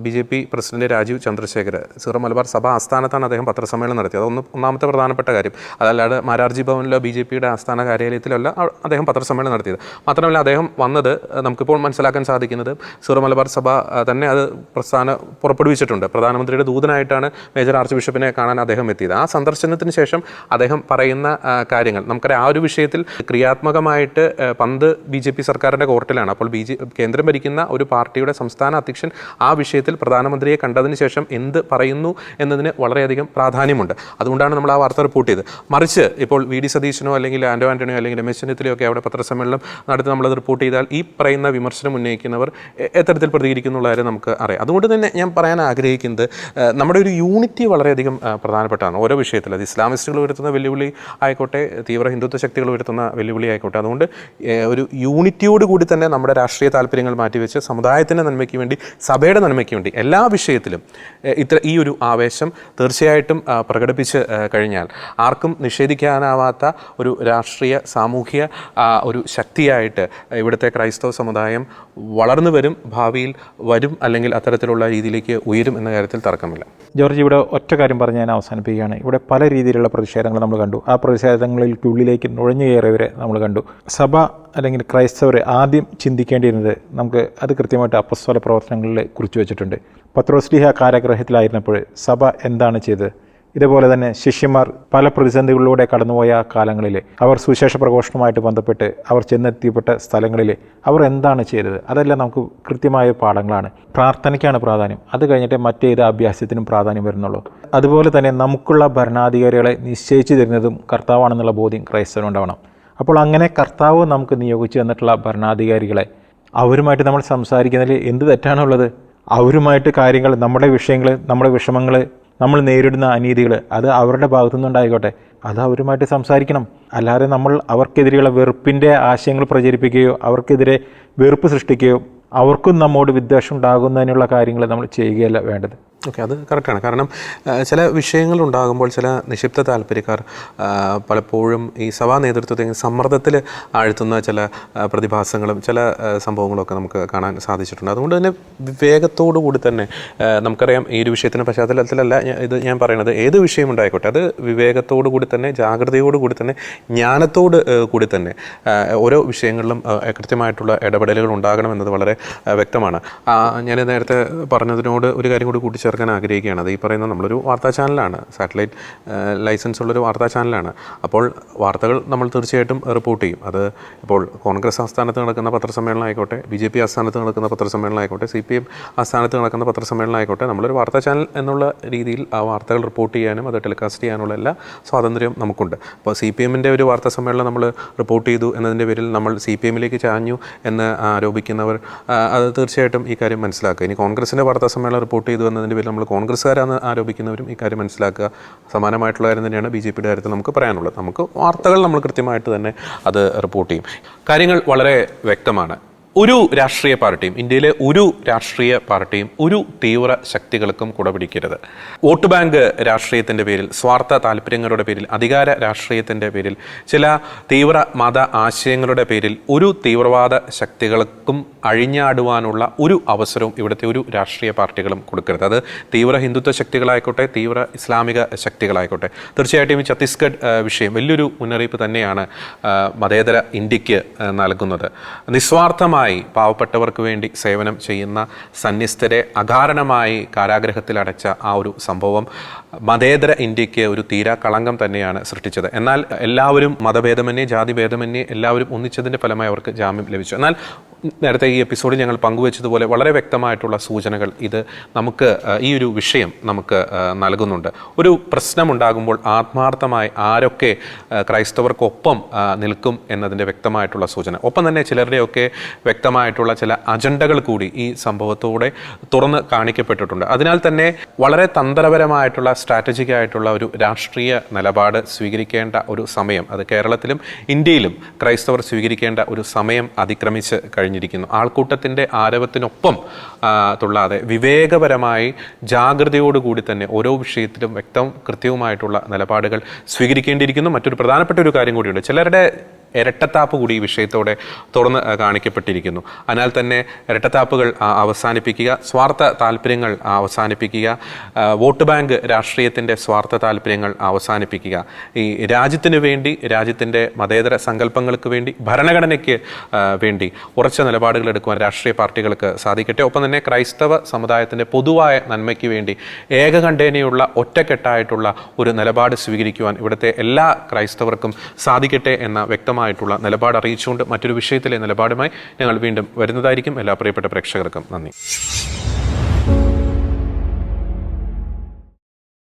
BJP president Rajeev Chandrasekhar Syro Malabar Sabha ആസ്ഥാനത്താണ് അദ്ദേഹം പത്രസമ്മേളനം നടത്തിയത്. ഒന്നാമത്തെ പ്രധാനപ്പെട്ട കാര്യം. അതല്ലാതെ മാരാർജി ഭവനിലോ BJPയുടെ ആസ്ഥാന കാര്യാലയത്തിലല്ല അദ്ദേഹം പത്രസമ്മേളനം നടത്തിയത്. മാത്രമല്ല അദ്ദേഹം വന്നത് നമുക്കിപ്പോൾ മനസ്സിലാക്കാൻ സാധിക്കുന്നത് സീറോ മലബാർ സഭ തന്നെ അത് പുറപ്പെടുവിച്ചിട്ടുണ്ട്. പ്രധാനമന്ത്രിയുടെ ദൂതനായിട്ടാണ് മേജർ ആർച്ച് ബിഷപ്പിനെ കാണാൻ അദ്ദേഹം എത്തിയത്. ആ സന്ദർശനത്തിന് ശേഷം അദ്ദേഹം പറയുന്ന കാര്യങ്ങൾ നമുക്കറിയാം. ആ ഒരു വിഷയത്തിൽ ക്രിയാത്മകമായിട്ട് പന്ത് BJP സർക്കാരിൻ്റെ കോർട്ടിലാണ്. അപ്പോൾ കേന്ദ്രം ഭരിക്കുന്ന ഒരു പാർട്ടിയുടെ സംസ്ഥാന അധ്യക്ഷൻ ആ വിഷയത്തിൽ പ്രധാനമന്ത്രിയെ കണ്ടതിന് ശേഷം എന്ത് പറയുന്നു എന്നതിന് വളരെയധികം പ്രാധാന്യമുണ്ട്. അതുകൊണ്ടാണ് നമ്മൾ ആ വാർത്ത റിപ്പോർട്ട് ചെയ്തത്. മറിച്ച് ഇപ്പോൾ VD സതീശനോ അല്ലെങ്കിൽ ആൻ്റണിയോ അല്ലെങ്കിൽ രമേശ് ചെന്നിത്തലയോ ഒക്കെ അവിടെ പത്രസമ്മേളനം നടത്തി നമ്മളത് റിപ്പോർട്ട് ചെയ്താൽ ഈ പറയുന്ന വിമർശനം ഉന്നയിക്കുന്നവർ എത്തരത്തിൽ പ്രതികരിക്കുന്നുള്ള കാര്യം നമുക്ക് അറിയാം. അതുകൊണ്ട് തന്നെ ഞാൻ പറയാൻ ആഗ്രഹിക്കുന്നത് നമ്മുടെ ഒരു യൂണിറ്റി വളരെയധികം പ്രധാനപ്പെട്ടാണ് ഓരോ വിഷയത്തിൽ. അത് ഇസ്ലാമിസ്റ്റുകൾ ഉയർത്തുന്ന വെല്ലുവിളി ആയിക്കോട്ടെ, തീവ്ര ഹിന്ദുത്വ ശക്തികൾ ഉയർത്തുന്ന വെല്ലുവിളി ആയിക്കോട്ടെ. അതുകൊണ്ട് ഒരു യൂണിറ്റിയോടുകൂടി തന്നെ നമ്മുടെ രാഷ്ട്രീയ താല്പര്യങ്ങൾ മാറ്റിവെച്ച് സമുദായത്തിൻ്റെ നന്മയ്ക്ക് വേണ്ടി, സഭയുടെ നന്മയ്ക്ക് വേണ്ടി എല്ലാ വിഷയത്തിലും ഈ ഒരു ആവേശം തീർച്ചയായിട്ടും പ്രകടിപ്പിച്ച് കഴിഞ്ഞാൽ ആർക്കും നിഷേധിക്കാനാവാത്ത ഒരു രാഷ്ട്രീയ സാമൂഹിക ഒരു ശക്തിയായിട്ട് ഇവിടുത്തെ ക്രൈസ്തവ സമുദായം വളർന്നു വരും, ഭാവിയിൽ വരും, അല്ലെങ്കിൽ അത്തരത്തിലുള്ള രീതിയിലേക്ക് ഉയരും എന്ന കാര്യത്തിൽ തർക്കമില്ല. ജോർജ്, ഇവിടെ ഒറ്റ കാര്യം പറഞ്ഞ് ഞാൻ അവസാനിപ്പിക്കുകയാണ്. ഇവിടെ പല രീതിയിലുള്ള പ്രതിഷേധങ്ങൾ നമ്മൾ കണ്ടു. ആ പ്രതിഷേധങ്ങളിൽക്കുള്ളിലേക്ക് നുഴഞ്ഞു കയറിയവരെ നമ്മൾ കണ്ടു. സഭ അല്ലെങ്കിൽ ക്രൈസ്തവർ ആദ്യം ചിന്തിക്കേണ്ടിയിരുന്നത് നമുക്ക് അത് കൃത്യമായിട്ട് അപ്പസ്തോല പ്രവർത്തനങ്ങളിൽ കുറിച്ച് വെച്ചിട്ടുണ്ട്. പത്രോസ്ലീഹ കാരാഗൃഹത്തിലായിരുന്നപ്പോൾ സഭ എന്താണ് ചെയ്തത്? ഇതുപോലെ തന്നെ ശിഷ്യന്മാർ പല പ്രതിസന്ധികളിലൂടെ കടന്നുപോയ കാലങ്ങളിൽ അവർ സുവിശേഷ പ്രഘോഷണവുമായിട്ട് ബന്ധപ്പെട്ട് അവർ ചെന്നെത്തിപ്പെട്ട സ്ഥലങ്ങളിൽ അവർ എന്താണ് ചെയ്തത്? അതെല്ലാം നമുക്ക് കൃത്യമായ പാഠങ്ങളാണ്. പ്രാർത്ഥനയ്ക്കാണ് പ്രാധാന്യം. അത് കഴിഞ്ഞിട്ട് മറ്റേത് അഭ്യാസത്തിനും പ്രാധാന്യം വരുന്നുള്ളൂ. അതുപോലെ തന്നെ നമുക്കുള്ള ഭരണാധികാരികളെ നിശ്ചയിച്ചു തരുന്നതും കർത്താവാണെന്നുള്ള ബോധ്യം ക്രൈസ്തവനുണ്ടാവണം. അപ്പോൾ അങ്ങനെ കർത്താവ് നമുക്ക് നിയോഗിച്ചു തന്നിട്ടുള്ള ഭരണാധികാരികളെ അവരുമായിട്ട് നമ്മൾ സംസാരിക്കുന്നതിൽ എന്ത് തെറ്റാണുള്ളത്? അവരുമായിട്ട് കാര്യങ്ങൾ, നമ്മുടെ വിഷയങ്ങൾ, നമ്മുടെ വിഷമങ്ങൾ, നമ്മൾ നേരിടുന്ന അനീതികൾ അത് അവരുടെ ഭാഗത്തു നിന്നുണ്ടായിക്കോട്ടെ, അത് അവരുമായിട്ട് സംസാരിക്കണം. അല്ലാതെ നമ്മൾ അവർക്കെതിരെയുള്ള വെറുപ്പിൻ്റെ ആശയങ്ങൾ പ്രചരിപ്പിക്കുകയോ അവർക്കെതിരെ വെറുപ്പ് സൃഷ്ടിക്കുകയോ അവർക്കും നമ്മോട് വിദ്വേഷം ഉണ്ടാകുന്നതിനുള്ള കാര്യങ്ങൾ നമ്മൾ ചെയ്യുകയല്ല വേണ്ടത്. ഓക്കെ, അത് കറക്റ്റാണ്. കാരണം ചില വിഷയങ്ങളുണ്ടാകുമ്പോൾ ചില നിക്ഷിപ്ത താല്പര്യക്കാർ പലപ്പോഴും ഈ സഭാ നേതൃത്വത്തെ സമ്മർദ്ദത്തിൽ ആഴ്ത്തുന്ന ചില പ്രതിഭാസങ്ങളും ചില സംഭവങ്ങളൊക്കെ നമുക്ക് കാണാൻ സാധിച്ചിട്ടുണ്ട്. അതുകൊണ്ട് തന്നെ വിവേകത്തോടു കൂടി തന്നെ നമുക്കറിയാം, ഈ ഒരു വിഷയത്തിൻ്റെ പശ്ചാത്തലത്തിലല്ല ഇത് ഞാൻ പറയുന്നത്, ഏത് വിഷയം ഉണ്ടായിക്കോട്ടെ അത് വിവേകത്തോടു കൂടി തന്നെ, ജാഗ്രതയോടുകൂടി തന്നെ, ജ്ഞാനത്തോട് കൂടി തന്നെ ഓരോ വിഷയങ്ങളിലും കൃത്യമായിട്ടുള്ള ഇടപെടലുകൾ ഉണ്ടാകണമെന്നത് വളരെ വ്യക്തമാണ്. ഞാൻ നേരത്തെ പറഞ്ഞതിനോട് ഒരു കാര്യം കൂടി കൂട്ടിച്ചേർക്കാൻ ആഗ്രഹിക്കുകയാണ്. അത് ഈ പറയുന്ന നമ്മളൊരു വാർത്താ ചാനലാണ്, സാറ്റലൈറ്റ് ലൈസൻസ് ഉള്ളൊരു വാർത്താ ചാനലാണ്. അപ്പോൾ വാർത്തകൾ നമ്മൾ തീർച്ചയായിട്ടും റിപ്പോർട്ട് ചെയ്യും. അത് ഇപ്പോൾ കോൺഗ്രസ് ആസ്ഥാനത്ത് നടക്കുന്ന പത്രസമ്മേളനം ആയിക്കോട്ടെ, BJP ആസ്ഥാനത്ത് നടക്കുന്ന പത്രസമ്മേളനം ആയിക്കോട്ടെ, CPM ആസ്ഥാനത്ത് നടക്കുന്ന പത്രസമ്മേളനം ആയിക്കോട്ടെ, നമ്മളൊരു വാർത്താ ചാനൽ എന്നുള്ള രീതിയിൽ ആ വാർത്തകൾ റിപ്പോർട്ട് ചെയ്യാനും അത് ടെലികാസ്റ്റ് ചെയ്യാനുള്ള എല്ലാ സ്വാതന്ത്ര്യവും നമുക്കുണ്ട്. അപ്പോൾ CPMൻ്റെ ഒരു വാർത്താ സമ്മേളനം നമ്മൾ റിപ്പോർട്ട് ചെയ്തു എന്നതിൻ്റെ പേരിൽ നമ്മൾ CPMലേക്ക് ചാഞ്ഞു എന്ന് ആരോപിക്കുന്നവർ അത് തീർച്ചയായിട്ടും ഈ കാര്യം മനസ്സിലാക്കുക. ഇനി കോൺഗ്രസിൻ്റെ വാർത്താ സമ്മേളനം റിപ്പോർട്ട് ചെയ്തു എന്നതിൻ്റെ പേരിൽ നമ്മൾ കോൺഗ്രസ്സുകാരാണ് ആരോപിക്കുന്നവരും ഈ കാര്യം മനസ്സിലാക്കുക. സമാനമായിട്ടുള്ള കാര്യം തന്നെയാണ് BJPയുടെ കാര്യത്തിൽ നമുക്ക് പറയാനുള്ളത്. നമുക്ക് വാർത്തകൾ നമ്മൾ കൃത്യമായിട്ട് തന്നെ അത് റിപ്പോർട്ട് ചെയ്യും. കാര്യങ്ങൾ വളരെ വ്യക്തമാണ്. ഒരു രാഷ്ട്രീയ പാർട്ടിയും, ഇന്ത്യയിലെ ഒരു രാഷ്ട്രീയ പാർട്ടിയും ഒരു തീവ്ര ശക്തികൾക്കും കുടപിടിക്കരുത്. വോട്ട് ബാങ്ക് രാഷ്ട്രീയത്തിൻ്റെ പേരിൽ, സ്വാർത്ഥ താല്പര്യങ്ങളുടെ പേരിൽ, അധികാര രാഷ്ട്രീയത്തിൻ്റെ പേരിൽ, ചില തീവ്ര മത ആശയങ്ങളുടെ പേരിൽ ഒരു തീവ്രവാദ ശക്തികൾക്കും അഴിഞ്ഞാടുവാനുള്ള ഒരു അവസരവും ഇവിടുത്തെ ഒരു രാഷ്ട്രീയ പാർട്ടികളും കൊടുക്കരുത്. അത് തീവ്ര ഹിന്ദുത്വ ശക്തികളായിക്കോട്ടെ, തീവ്ര ഇസ്ലാമിക ശക്തികളായിക്കോട്ടെ. തീർച്ചയായിട്ടും ഈ ഛത്തീസ്ഗഡ് വിഷയം വലിയൊരു മുന്നറിയിപ്പ് തന്നെയാണ് മതേതര ഇന്ത്യക്ക് നൽകുന്നത്. നിസ്വാർത്ഥമായി പാവപ്പെട്ടവർക്ക് വേണ്ടി സേവനം ചെയ്യുന്ന സന്യസ്തരെ അകാരണമായി കാരാഗ്രഹത്തിലടച്ച ആ ഒരു സംഭവം മതേതര ഇന്ത്യക്ക് ഒരു തീരാ കളങ്കം തന്നെയാണ് സൃഷ്ടിച്ചത്. എന്നാൽ എല്ലാവരും മതഭേദമന്യേ, ജാതിഭേദമന്യേ എല്ലാവരും ഒന്നിച്ചതിൻ്റെ ഫലമായി അവർക്ക് ജാമ്യം ലഭിച്ചു. എന്നാൽ നേരത്തെ ഈ എപ്പിസോഡിൽ ഞങ്ങൾ പങ്കുവച്ചതുപോലെ വളരെ വ്യക്തമായിട്ടുള്ള സൂചനകൾ ഇത് നമുക്ക് ഈ ഒരു വിഷയം നമുക്ക് നൽകുന്നുണ്ട്. ഒരു പ്രശ്നമുണ്ടാകുമ്പോൾ ആത്മാർത്ഥമായി ആരൊക്കെ ക്രൈസ്തവർക്കൊപ്പം നിൽക്കും എന്നതിൻ്റെ വ്യക്തമായിട്ടുള്ള സൂചന. ഒപ്പം തന്നെ ചിലരുടെയൊക്കെ വ്യക്തമായിട്ടുള്ള ചില അജണ്ടകൾ കൂടി ഈ സംഭവത്തോടെ തുറന്ന് കാണിക്കപ്പെട്ടിട്ടുണ്ട്. അതിനാൽ തന്നെ വളരെ തന്ത്രപരമായിട്ടുള്ള സ്ട്രാറ്റജിക് ആയിട്ടുള്ള ഒരു രാഷ്ട്രീയ നിലപാട് സ്വീകരിക്കേണ്ട ഒരു സമയം, അത് കേരളത്തിലും ഇന്ത്യയിലും ക്രൈസ്തവർ സ്വീകരിക്കേണ്ട ഒരു സമയം അതിക്രമിച്ച് കഴിഞ്ഞിരിക്കുന്നു. ആൾക്കൂട്ടത്തിൻ്റെ ആരവത്തിനൊപ്പം തുള്ളാതെ വിവേകപരമായി ജാഗ്രതയോടുകൂടി തന്നെ ഓരോ വിഷയത്തിലും കൃത്യവുമായിട്ടുള്ള നിലപാടുകൾ സ്വീകരിക്കേണ്ടിയിരിക്കുന്നു. മറ്റൊരു പ്രധാനപ്പെട്ട ഒരു കാര്യം കൂടിയുണ്ട്. ചിലരുടെ ഇരട്ടത്താപ്പ് കൂടി ഈ വിഷയത്തോടെ തുറന്ന് കാണിക്കപ്പെട്ടിരിക്കുന്നു. അതിനാൽ തന്നെ ഇരട്ടത്താപ്പുകൾ അവസാനിപ്പിക്കുക, സ്വാർത്ഥ താല്പര്യങ്ങൾ അവസാനിപ്പിക്കുക, വോട്ട് ബാങ്ക് രാഷ്ട്രീയത്തിൻ്റെ സ്വാർത്ഥ താല്പര്യങ്ങൾ അവസാനിപ്പിക്കുക. ഈ രാജ്യത്തിന് വേണ്ടി, രാജ്യത്തിൻ്റെ മതേതര സങ്കല്പങ്ങൾക്ക് വേണ്ടി, ഭരണഘടനയ്ക്ക് വേണ്ടി ഉറച്ച നിലപാടുകൾ എടുക്കുവാൻ രാഷ്ട്രീയ പാർട്ടികൾക്ക് സാധിക്കട്ടെ. ഒപ്പം തന്നെ ക്രൈസ്തവ സമുദായത്തിൻ്റെ പൊതുവായ നന്മയ്ക്ക് വേണ്ടി ഏകകണ്ഠേനയുള്ള ഒറ്റക്കെട്ടായിട്ടുള്ള ഒരു നിലപാട് സ്വീകരിക്കുവാൻ ഇവിടുത്തെ എല്ലാ ക്രൈസ്തവർക്കും സാധിക്കട്ടെ എന്ന വ്യക്തമായിട്ടുള്ള നിലപാട് അറിയിച്ചുകൊണ്ട് മറ്റൊരു വിഷയത്തിലെ നിലപാടുമായി ഞങ്ങൾ വീണ്ടും വരുന്നതായിരിക്കും. എല്ലാ പ്രിയപ്പെട്ട പ്രേക്ഷകർക്കും നന്ദി.